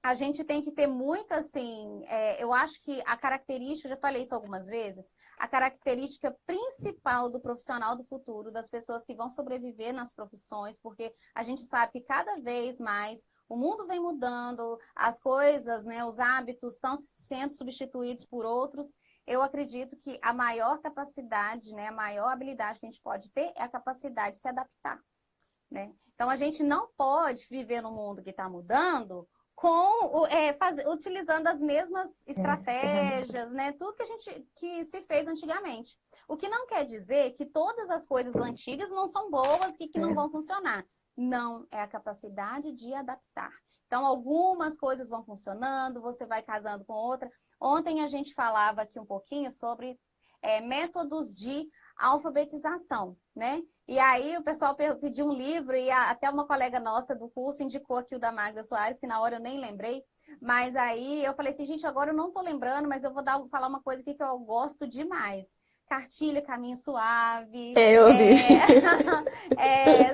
a gente tem que ter muito, assim, eu acho que a característica, eu já falei isso algumas vezes, a característica principal do profissional do futuro, das pessoas que vão sobreviver nas profissões, porque a gente sabe que cada vez mais o mundo vem mudando, as coisas, né, os hábitos estão sendo substituídos por outros. Eu acredito que a maior capacidade, né, a maior habilidade que a gente pode ter é a capacidade de se adaptar, né? Então, a gente não pode viver no mundo que está mudando utilizando as mesmas estratégias, né? Tudo que se fez antigamente. O que não quer dizer que todas as coisas antigas não são boas, que não vão funcionar. Não, é a capacidade de adaptar. Então, algumas coisas vão funcionando, você vai casando com outra. Ontem a gente falava aqui um pouquinho sobre métodos de alfabetização, né? E aí o pessoal pediu um livro e até uma colega nossa do curso indicou aqui o da Magda Soares, que na hora eu nem lembrei, mas aí eu falei assim, gente, agora eu não tô lembrando, mas eu vou falar uma coisa aqui que eu gosto demais. Cartilha, Caminho Suave. Eu vi.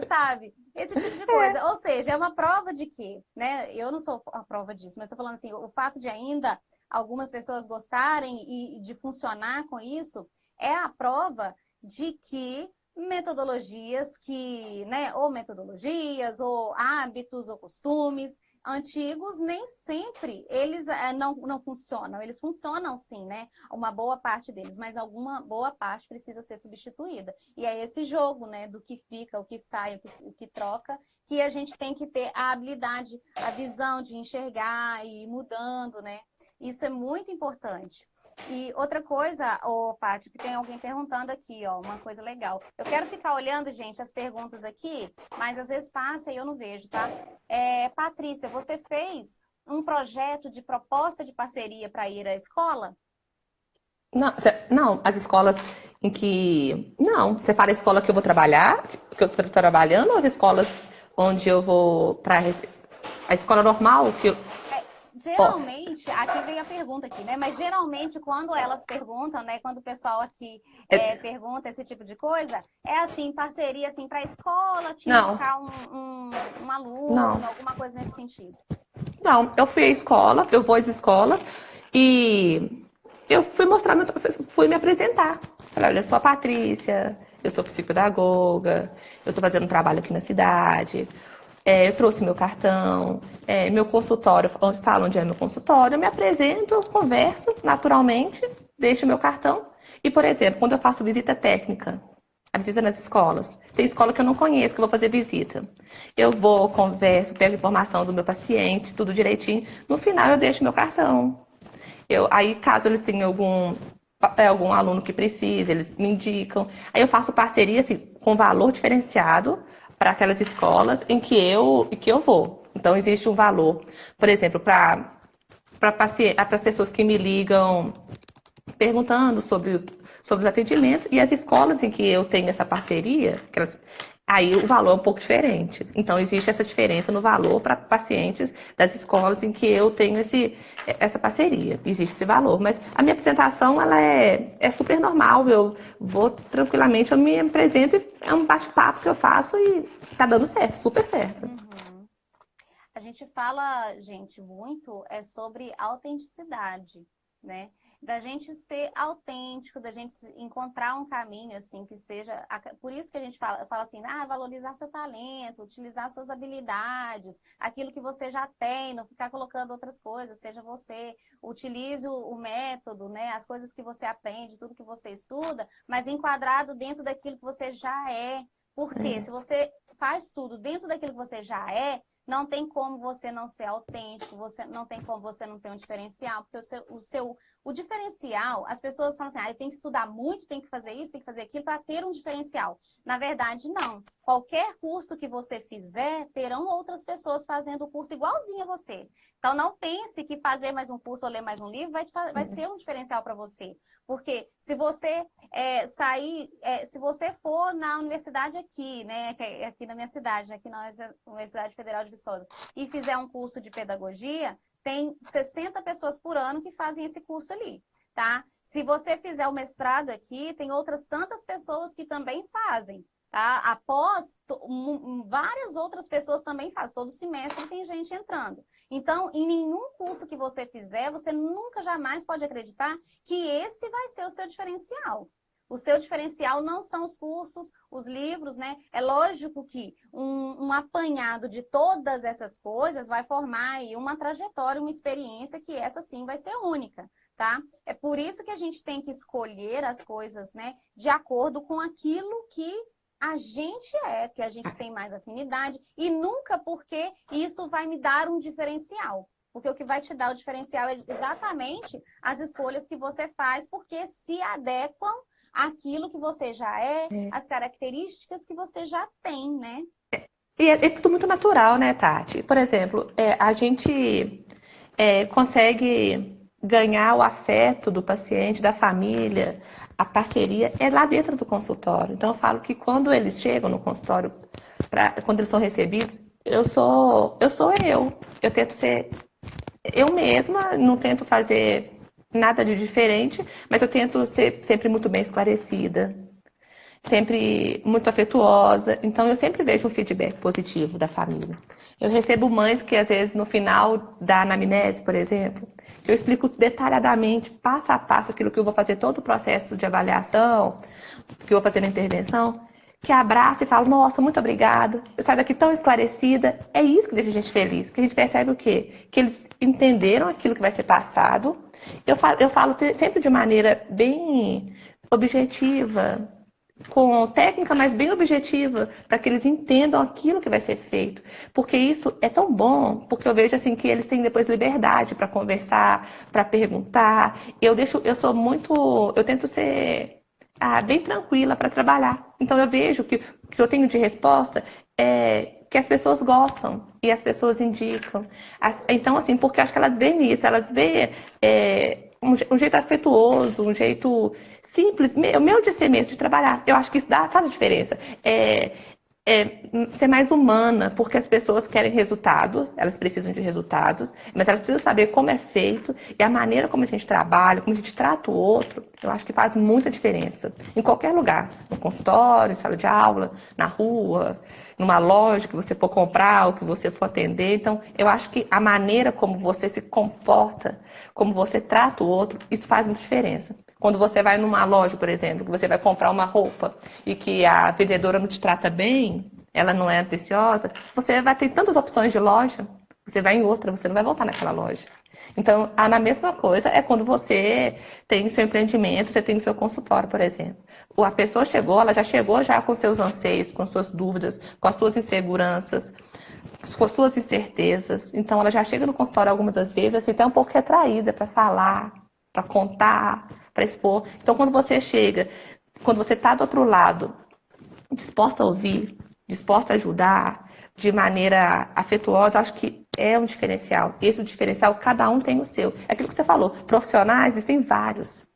Sabe? Esse tipo de coisa. Ou seja, é uma prova de quê? Né? Eu não sou a prova disso, mas estou falando assim, o fato de ainda algumas pessoas gostarem e de funcionar com isso é a prova de que metodologias que, né, ou metodologias, ou hábitos, ou costumes antigos, nem sempre eles não funcionam. Eles funcionam sim, né? Uma boa parte deles, mas alguma boa parte precisa ser substituída. E é esse jogo, né, do que fica, o que sai, o que troca, que a gente tem que ter a habilidade, a visão de enxergar e ir mudando, né? Isso é muito importante. E outra coisa, Paty, que tem alguém perguntando aqui, ó, uma coisa legal. Eu quero ficar olhando, gente, as perguntas aqui, mas às vezes passa e eu não vejo, tá? Patrícia, você fez um projeto de proposta de parceria para ir à escola? Não, não, as escolas em que. Não, você fala a escola que eu vou trabalhar, que eu estou trabalhando, ou as escolas onde eu vou para a escola normal, que eu. Ó, Geralmente, aqui vem a pergunta aqui, né? Mas geralmente quando elas perguntam, né? Quando o pessoal aqui pergunta esse tipo de coisa, é assim, parceria assim para a escola, te não, indicar um não. aluno, alguma coisa nesse sentido. Não, eu fui à escola, eu vou às escolas e eu fui mostrar, fui me apresentar. Falei, olha, eu sou a Patrícia, eu sou psicopedagoga, eu estou fazendo um trabalho aqui na cidade, eu trouxe meu cartão, meu consultório, falo onde é meu consultório, eu me apresento, eu converso naturalmente, deixo meu cartão. E, por exemplo, quando eu faço visita técnica, a visita nas escolas. Tem escola que eu não conheço, que eu vou fazer visita. Eu vou, converso, pego informação do meu paciente, tudo direitinho. No final, eu deixo meu cartão. Aí, caso eles tenham algum aluno que precisa, eles me indicam. Aí eu faço parceria assim, com valor diferenciado para aquelas escolas em que eu vou. Então, existe um valor, por exemplo, para as pessoas que me ligam perguntando sobre os atendimentos e as escolas em que eu tenho essa parceria, aí o valor é um pouco diferente. Então, existe essa diferença no valor para pacientes das escolas em que eu tenho essa parceria. Existe esse valor. Mas a minha apresentação, ela é super normal. Eu vou tranquilamente, eu me apresento e é um bate-papo que eu faço e tá dando certo, super certo. Uhum. A gente fala, gente, muito sobre autenticidade, né? Da gente ser autêntico, da gente encontrar um caminho, assim, que seja... Por isso que a gente fala assim, valorizar seu talento, utilizar suas habilidades, aquilo que você já tem, não ficar colocando outras coisas, seja você, utilize o método, né? As coisas que você aprende, tudo que você estuda, mas enquadrado dentro daquilo que você já é. Porque se você faz tudo dentro daquilo que você já é, não tem como você não ser autêntico, não tem como você não ter um diferencial, porque o diferencial, as pessoas falam assim, eu tenho que estudar muito, tenho que fazer isso, tenho que fazer aquilo para ter um diferencial. Na verdade, não. Qualquer curso que você fizer, terão outras pessoas fazendo o curso igualzinho a você. Então, não pense que fazer mais um curso ou ler mais um livro vai ser um diferencial para você. Porque se você se você for na universidade aqui, né, aqui na minha cidade, aqui na Universidade Federal de Viçosa, e fizer um curso de pedagogia, tem 60 pessoas por ano que fazem esse curso ali, tá? Se você fizer o mestrado aqui, tem outras tantas pessoas que também fazem, tá? Após, várias outras pessoas também fazem. Todo semestre tem gente entrando. Então, em nenhum curso que você fizer, você nunca jamais pode acreditar que esse vai ser o seu diferencial. O seu diferencial não são os cursos, os livros, né? É lógico que um apanhado de todas essas coisas vai formar aí uma trajetória, uma experiência que essa sim vai ser única, tá? É por isso que a gente tem que escolher as coisas, né? De acordo com aquilo que a gente que a gente tem mais afinidade e nunca porque isso vai me dar um diferencial. Porque o que vai te dar o diferencial é exatamente as escolhas que você faz, porque se adequam àquilo que você já as características que você já tem, né? E é tudo muito natural, né, Tati? Por exemplo, a gente consegue ganhar o afeto do paciente, da família, a parceria é lá dentro do consultório. Então, eu falo que quando eles chegam no consultório, quando eles são recebidos, eu sou eu. Eu tento ser eu mesma, não tento fazer nada de diferente, mas eu tento ser sempre muito bem esclarecida, sempre muito afetuosa. Então, eu sempre vejo um feedback positivo da família. Eu recebo mães que, às vezes, no final da anamnese, por exemplo, que eu explico detalhadamente, passo a passo, aquilo que eu vou fazer, todo o processo de avaliação, que eu vou fazer na intervenção. que abraça e fala, nossa, muito obrigada, eu saio daqui tão esclarecida. É isso que deixa a gente feliz, que a gente percebe o quê? Que eles entenderam aquilo que vai ser passado. Eu falo sempre de maneira bem objetiva, com técnica, mas bem objetiva, para que eles entendam aquilo que vai ser feito. Porque isso é tão bom, porque eu vejo assim que eles têm depois liberdade para conversar, para perguntar. Eu tento ser bem tranquila para trabalhar. Então eu vejo que o que eu tenho de resposta é que as pessoas gostam e as pessoas indicam. Então, assim, porque eu acho que elas veem isso, elas veem um jeito afetuoso, um jeito simples, meu de ser mesmo, de trabalhar. Eu acho que isso faz a diferença. Ser mais humana, porque as pessoas querem resultados, elas precisam de resultados, mas elas precisam saber como é feito e a maneira como a gente trabalha, como a gente trata o outro, eu acho que faz muita diferença. Em qualquer lugar, no consultório, em sala de aula, na rua, numa loja que você for comprar ou que você for atender. Então, eu acho que a maneira como você se comporta, como você trata o outro, isso faz muita diferença. Quando você vai numa loja, por exemplo, que você vai comprar uma roupa e que a vendedora não te trata bem, ela não é atenciosa, você vai ter tantas opções de loja, você vai em outra, você não vai voltar naquela loja. Então, na mesma coisa é quando você tem seu empreendimento, você tem o seu consultório, por exemplo. A pessoa chegou, ela já chegou já com seus anseios, com suas dúvidas, com as suas inseguranças, com as suas incertezas. Então, ela já chega no consultório algumas das vezes, assim, até um pouco retraída para falar, para contar, para expor. Então, quando você chega, quando você está do outro lado, disposta a ouvir, disposta a ajudar, de maneira afetuosa, acho que é um diferencial. Esse diferencial, cada um tem o seu. É aquilo que você falou, profissionais existem vários.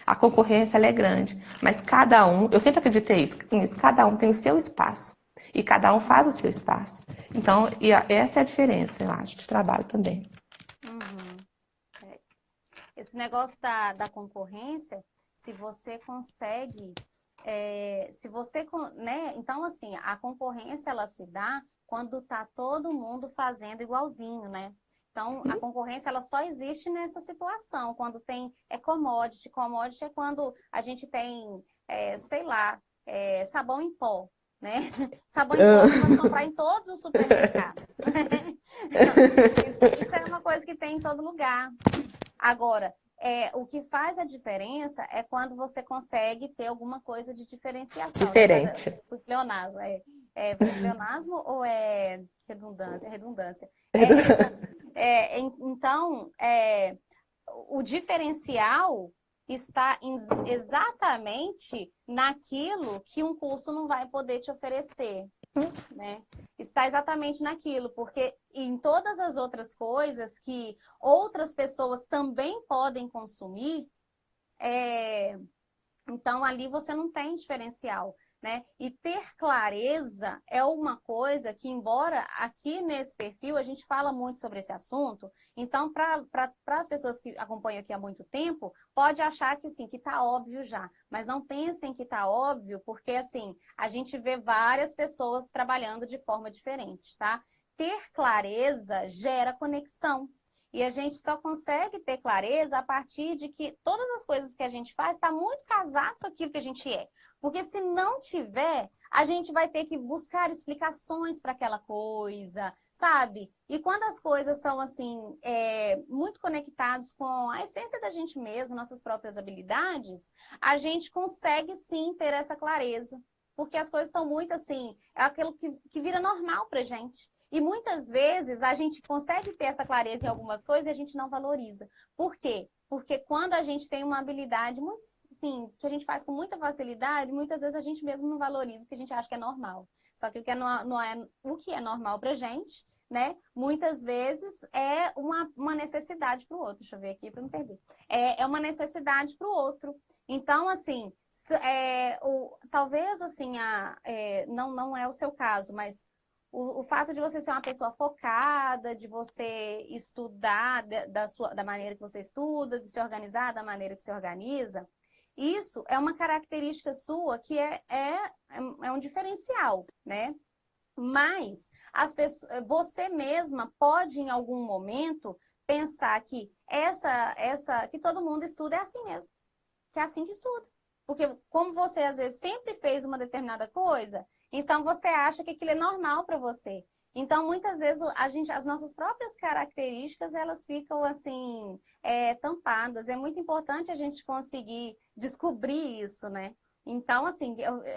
A concorrência ela é grande, mas cada um, eu sempre acreditei nisso, cada um tem o seu espaço. E cada um faz o seu espaço. Então, essa é a diferença, eu acho, de trabalho também. Uhum. Esse negócio da concorrência, se você consegue, né? Então, assim, a concorrência, ela se dá quando tá todo mundo fazendo igualzinho, né? Então, a concorrência, ela só existe nessa situação, quando tem, commodity. Commodity é quando a gente tem, sei lá, sabão em pó, né? Sabão em pó você pode comprar em todos os supermercados. Isso é uma coisa que tem em todo lugar. Agora, o que faz a diferença é quando você consegue ter alguma coisa de diferenciação, Diferente. né? Fui pleonasmo. É pleonasmo ou é redundância? É redundância. Então, o diferencial está exatamente naquilo que um curso não vai poder te oferecer, né? Está exatamente naquilo, porque em todas as outras coisas que outras pessoas também podem consumir, então ali você não tem diferencial, né? E ter clareza é uma coisa que, embora aqui nesse perfil a gente fala muito sobre esse assunto, então para as pessoas que acompanham aqui há muito tempo, pode achar que sim, que está óbvio já, mas não pensem que está óbvio, porque assim, a gente vê várias pessoas trabalhando de forma diferente, tá? Ter clareza gera conexão. E a gente só consegue ter clareza a partir de que todas as coisas que a gente faz está muito casado com aquilo que a gente é. Porque se não tiver, a gente vai ter que buscar explicações para aquela coisa, sabe? E quando as coisas são, assim, muito conectadas com a essência da gente mesmo, nossas próprias habilidades, a gente consegue, sim, ter essa clareza. Porque as coisas estão muito, assim, é aquilo que vira normal para gente. E muitas vezes a gente consegue ter essa clareza em algumas coisas e a gente não valoriza. Por quê? Porque quando a gente tem uma habilidade muito, assim, que a gente faz com muita facilidade, muitas vezes a gente mesmo não valoriza, porque a gente acha que é normal. Só que o que o que é normal pra gente, né? Muitas vezes é uma necessidade para o outro. Deixa eu ver aqui para não perder. É uma necessidade para o outro. Então, assim, talvez assim, não é o seu caso, mas o fato de você ser uma pessoa focada, de você estudar da maneira que você estuda, de se organizar da maneira que se organiza, isso é uma característica sua que é um diferencial, né? Mas você mesma pode, em algum momento, pensar que que todo mundo estuda é assim mesmo, que é assim que estuda. Porque como você, às vezes, sempre fez uma determinada coisa, então você acha que aquilo é normal para você. Então, muitas vezes, as nossas próprias características, elas ficam, assim, tampadas. É muito importante a gente conseguir descobrir isso, né? Então, assim,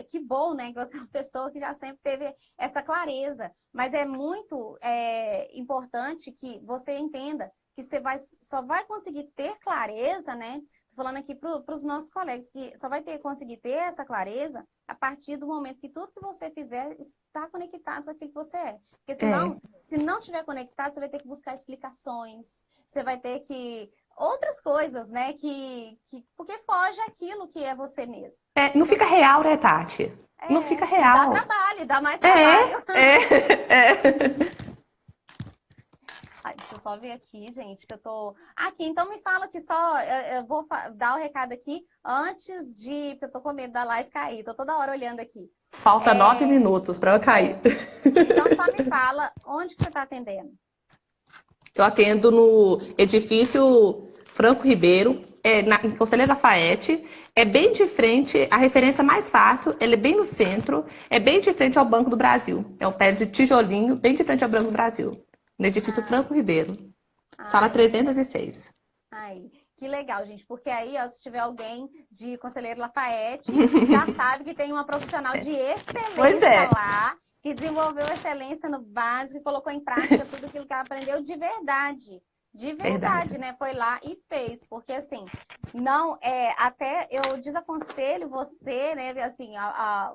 que bom, né? Que você é uma pessoa que já sempre teve essa clareza. Mas é muito importante que você entenda que você só vai conseguir ter clareza, né? Tô falando aqui para os nossos colegas, que só vai conseguir ter essa clareza a partir do momento que tudo que você fizer está conectado com aquilo que você é. Porque senão, se não estiver conectado, você vai ter que buscar explicações, você vai ter que... outras coisas, né? Porque foge aquilo que é você mesmo. Não fica real, né, Tati? Não fica E dá real. trabalho, dá mais trabalho. Ai, deixa eu só ver aqui, gente, que eu tô... Aqui, então me fala que só... Eu vou dar o recado aqui antes de... Porque eu tô com medo da live cair. Tô toda hora olhando aqui. Falta 9 minutos para ela cair. Então só me fala onde que você tá atendendo. Eu atendo no edifício Franco Ribeiro, em Conselheiro Lafayette. É bem de frente, a referência mais fácil, ele é bem no centro, é bem de frente ao Banco do Brasil. É um pé de tijolinho, bem de frente ao Banco do Brasil. No edifício Franco Ribeiro, sala 306. Aí, que legal, gente, porque aí, ó, se tiver alguém de Conselheiro Lafayette, já sabe que tem uma profissional de excelência lá, que desenvolveu excelência no básico e colocou em prática tudo aquilo que ela aprendeu de verdade. De verdade, né? Foi lá e fez. Porque, assim, não até eu desaconselho você, né? Assim,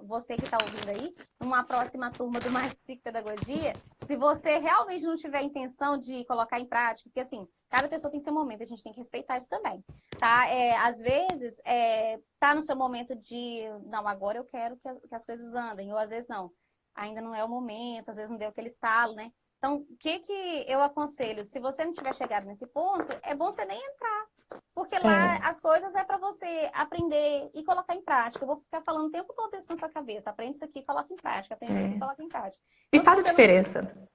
você que está ouvindo aí, numa próxima turma do Mais Psicopedagogia, se você realmente não tiver intenção de colocar em prática, porque, assim, cada pessoa tem seu momento, a gente tem que respeitar isso também, tá? Às vezes, tá no seu momento de, não, agora eu quero que as coisas andem, ou às vezes não, ainda não é o momento, às vezes não deu aquele estalo, né? Então, o que eu aconselho? Se você não tiver chegado nesse ponto, é bom você nem entrar. Porque lá as coisas é para você aprender e colocar em prática. Eu vou ficar falando o tempo todo isso na sua cabeça. Aprende isso aqui, coloca em prática. Aprende isso aqui, coloca em prática. E Então, faz diferença.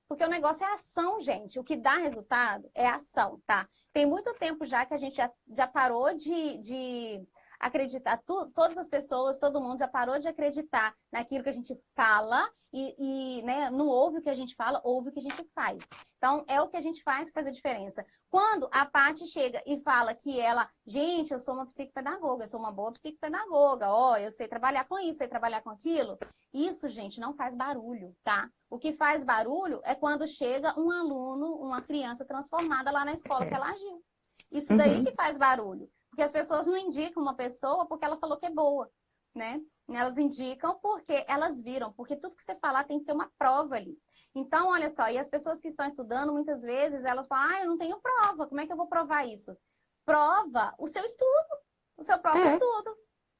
Porque o negócio é ação, gente. O que dá resultado é ação, tá? Tem muito tempo já que a gente já parou de acreditar, todas as pessoas, todo mundo já parou de acreditar naquilo que a gente fala e né, não ouve o que a gente fala, ouve o que a gente faz. Então, é o que a gente faz que faz a diferença. Quando a Paty chega e fala que ela, gente, eu sou uma psicopedagoga, eu sou uma boa psicopedagoga, ó, eu sei trabalhar com isso, sei trabalhar com aquilo, isso, gente, não faz barulho, tá? O que faz barulho é quando chega um aluno, uma criança transformada lá na escola que ela agiu. Isso daí que faz barulho. Porque as pessoas não indicam uma pessoa porque ela falou que é boa, né? Elas indicam porque elas viram, porque tudo que você falar tem que ter uma prova ali. Então, olha só, e as pessoas que estão estudando, muitas vezes, elas falam, eu não tenho prova, como é que eu vou provar isso? Prova o seu estudo, o seu próprio estudo.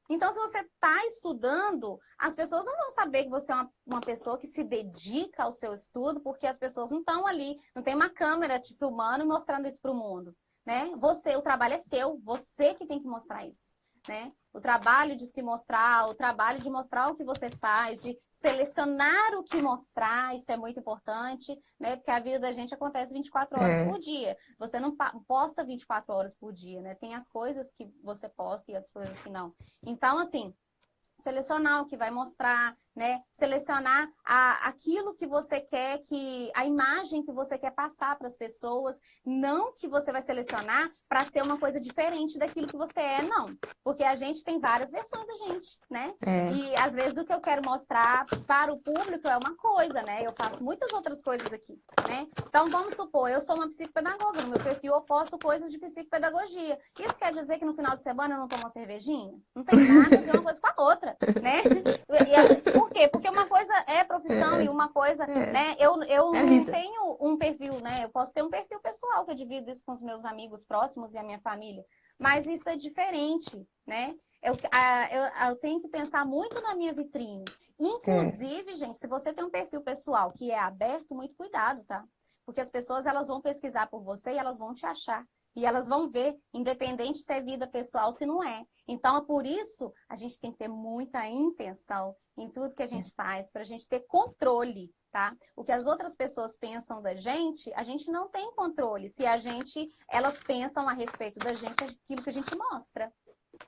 Então, se você está estudando, as pessoas não vão saber que você é uma pessoa que se dedica ao seu estudo, porque as pessoas não estão ali, não tem uma câmera te filmando e mostrando isso para o mundo. Né? O trabalho é seu, você que tem que mostrar isso, né? O trabalho de se mostrar, o trabalho de mostrar o que você faz, de selecionar o que mostrar, isso é muito importante, né? Porque a vida da gente acontece 24 horas por dia. Você não posta 24 horas por dia, né? Tem as coisas que você posta e as coisas que não. Então, assim, selecionar o que vai mostrar, né? Selecionar aquilo que você quer, a imagem que você quer passar para as pessoas, não que você vai selecionar para ser uma coisa diferente daquilo que você é, não. Porque a gente tem várias versões da gente, né? E às vezes o que eu quero mostrar para o público é uma coisa, né? Eu faço muitas outras coisas aqui, né? Então, vamos supor, eu sou uma psicopedagoga, no meu perfil eu posto coisas de psicopedagogia. Isso quer dizer que no final de semana eu não tomo uma cervejinha? Não tem nada a ver uma coisa com a outra. Né? Por quê? Porque uma coisa é profissão e uma coisa, né? Eu não tenho um perfil, né? Eu posso ter um perfil pessoal que eu divido isso com os meus amigos próximos e a minha família, mas isso é diferente, né? Eu tenho que pensar muito na minha vitrine. Inclusive, gente, se você tem um perfil pessoal que é aberto, muito cuidado, tá? Porque as pessoas, elas vão pesquisar por você e elas vão te achar. E elas vão ver, independente se é vida pessoal, se não é. Então, é por isso, a gente tem que ter muita intenção em tudo que a gente faz, para a gente ter controle, tá? O que as outras pessoas pensam da gente, a gente não tem controle. Se elas pensam a respeito da gente, aquilo que a gente mostra.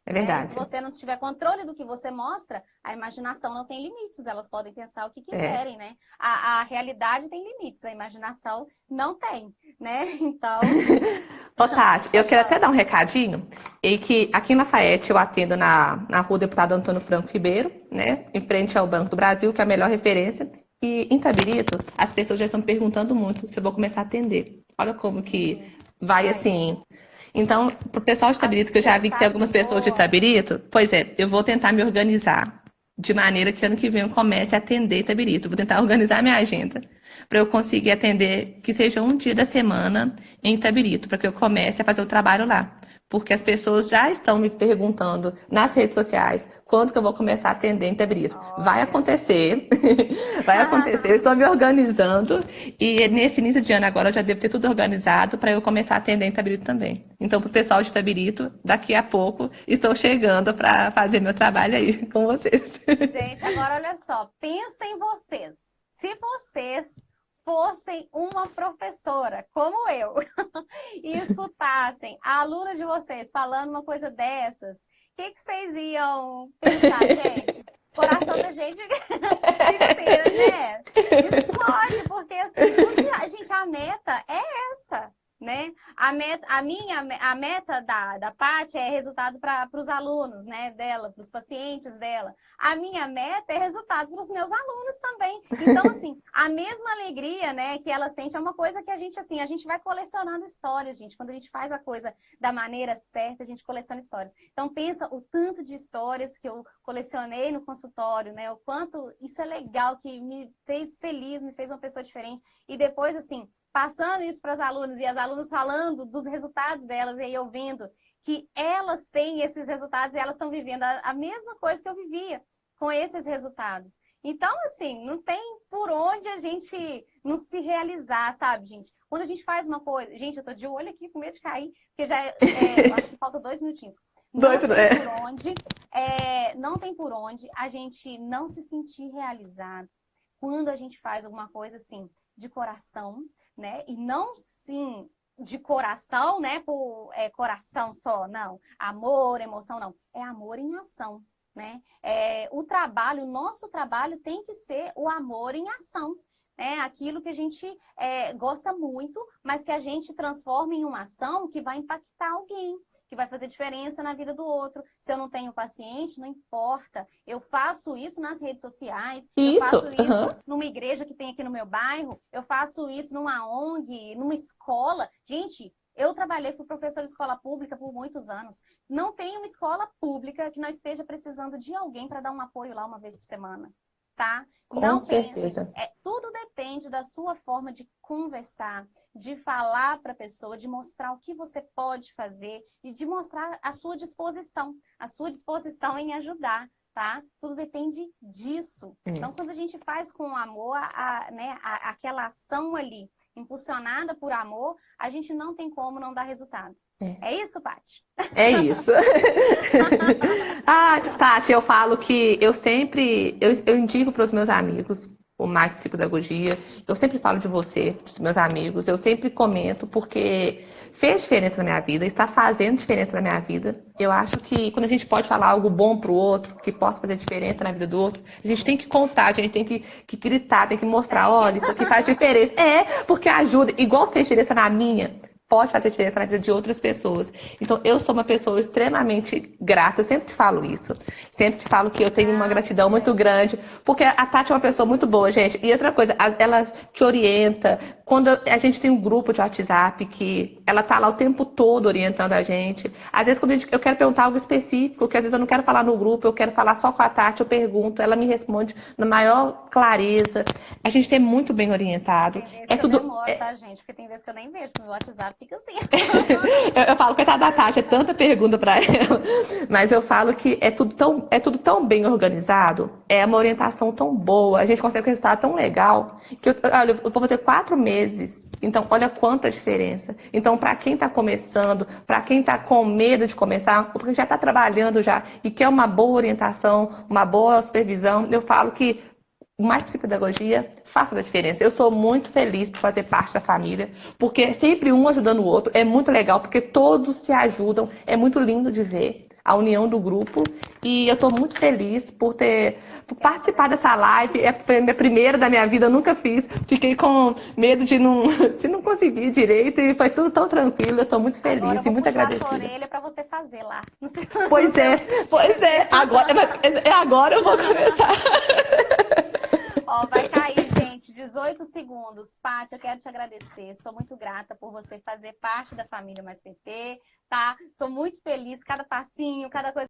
É né? verdade. Se você não tiver controle do que você mostra, a imaginação não tem limites, elas podem pensar o que quiserem, né? A realidade tem limites, a imaginação não tem, né? Então, Ô, Tati, eu pode quero até falar. dar um recadinho, e que aqui em Lafayette eu atendo na rua Deputado Antônio Franco Ribeiro, né, em frente ao Banco do Brasil, que é a melhor referência, e em Tabirito as pessoas já estão perguntando muito se eu vou começar a atender. Olha como que Sim. vai Ai, assim. Então, pro pessoal de Tabirito, os que eu já vi que tem algumas resultados pessoas de voam. Tabirito, pois é, eu vou tentar me organizar de maneira que ano que vem eu comece a atender Itabirito. Vou tentar organizar minha agenda para eu conseguir atender que seja um dia da semana em Itabirito, para que eu comece a fazer o trabalho lá. Porque as pessoas já estão me perguntando nas redes sociais quando que eu vou começar a atender em Itabirito. Vai Olha acontecer, vai acontecer. Eu estou me organizando e nesse início de ano agora eu já devo ter tudo organizado para eu começar a atender em Itabirito também. Então, para o pessoal de Itabirito, daqui a pouco estou chegando para fazer meu trabalho aí com vocês. Gente, agora olha só, pensa em vocês. Se vocês fossem uma professora, como eu, e escutassem a aluna de vocês falando uma coisa dessas, o que vocês iam pensar, gente? O coração da gente fica assim, né? Explode, porque assim, gente, a meta é essa. Né? A meta da Paty é resultado para os alunos, né, dela, para os pacientes dela. A minha meta é resultado para os meus alunos também. Então, assim, a mesma alegria, né, que ela sente é uma coisa que a gente, assim, a gente vai colecionando histórias, gente. Quando a gente faz a coisa da maneira certa, a gente coleciona histórias. Então, pensa o tanto de histórias que eu colecionei no consultório, né, o quanto isso é legal, que me fez feliz, me fez uma pessoa diferente. E depois, assim, passando isso para as alunas e as alunas falando dos resultados delas e aí eu vendo que elas têm esses resultados e elas estão vivendo a mesma coisa que eu vivia com esses resultados. Então, assim, não tem por onde a gente não se realizar, sabe, gente? Quando a gente faz uma coisa... Gente, eu tô de olho aqui com medo de cair, porque já eu acho que falta 2 minutinhos. Não tem por onde, não tem por onde a gente não se sentir realizado quando a gente faz alguma coisa, assim, de coração, né? E não sim de coração, né? Por coração só, não. Amor, emoção, não. É amor em ação, né? O trabalho, o nosso trabalho tem que ser o amor em ação. Aquilo que a gente gosta muito, mas que a gente transforma em uma ação que vai impactar alguém, que vai fazer diferença na vida do outro. Se eu não tenho paciente, não importa. Eu faço isso nas redes sociais, eu faço isso numa igreja que tem aqui no meu bairro, eu faço isso numa ONG, numa escola. Gente, eu fui professora de escola pública por muitos anos. Não tem uma escola pública que não esteja precisando de alguém para dar um apoio lá uma vez por semana. Tá? Não certeza. Pense, tudo depende da sua forma de conversar, de falar para a pessoa, de mostrar o que você pode fazer e de mostrar a sua disposição em ajudar, tá? Tudo depende disso. Então, quando a gente faz com amor, aquela ação ali, impulsionada por amor, a gente não tem como não dar resultado. É isso, Paty? É isso. Tati, eu falo que eu indico para os meus amigos o Mais Psicopedagogia. Eu sempre falo de você para os meus amigos. Eu sempre comento porque fez diferença na minha vida, está fazendo diferença na minha vida. Eu acho que quando a gente pode falar algo bom para o outro, que possa fazer diferença na vida do outro, a gente tem que contar, a gente tem que gritar, tem que mostrar, olha, isso aqui faz diferença. Porque ajuda, igual fez diferença na minha, pode fazer diferença na vida de outras pessoas. Então, eu sou uma pessoa extremamente grata. Eu sempre te falo isso. Sempre te falo que eu tenho uma gratidão muito grande. Porque a Tati é uma pessoa muito boa, gente. E outra coisa, ela te orienta. Quando a gente tem um grupo de WhatsApp que ela tá lá o tempo todo orientando a gente. Às vezes, quando eu quero perguntar algo específico, que às vezes eu não quero falar no grupo, eu quero falar só com a Tati, eu pergunto, ela me responde na maior clareza. A gente é muito bem orientado. Tem vezes que eu demoro, tá, gente? Porque tem vezes que eu nem vejo, porque o meu WhatsApp fica assim. Eu falo, coitada da Tati, é tanta pergunta pra ela. Mas eu falo que é tudo tão bem organizado, é uma orientação tão boa, a gente consegue um resultado tão legal, que olha, eu vou fazer 4 meses. Então, olha quanta diferença. Então, para quem está começando, para quem está com medo de começar, ou porque já está trabalhando já e quer uma boa orientação, uma boa supervisão, eu falo que Mais Psicopedagogia faça a diferença. Eu sou muito feliz por fazer parte da família, porque sempre um ajudando o outro é muito legal, porque todos se ajudam, é muito lindo de ver. a união do grupo. E eu estou muito feliz por participar dessa live. É a minha primeira da minha vida, eu nunca fiz. Fiquei com medo de não conseguir direito e foi tudo tão tranquilo. Eu estou muito feliz e muito agradecida. Agora eu vou puxar a sua orelha para você fazer lá. Pois é. Agora eu vou começar. Ó, vai cair, gente, 18 segundos. Paty, eu quero te agradecer. Sou muito grata por você fazer parte da família Mais PT, tá? Tô muito feliz, cada passinho, cada coisa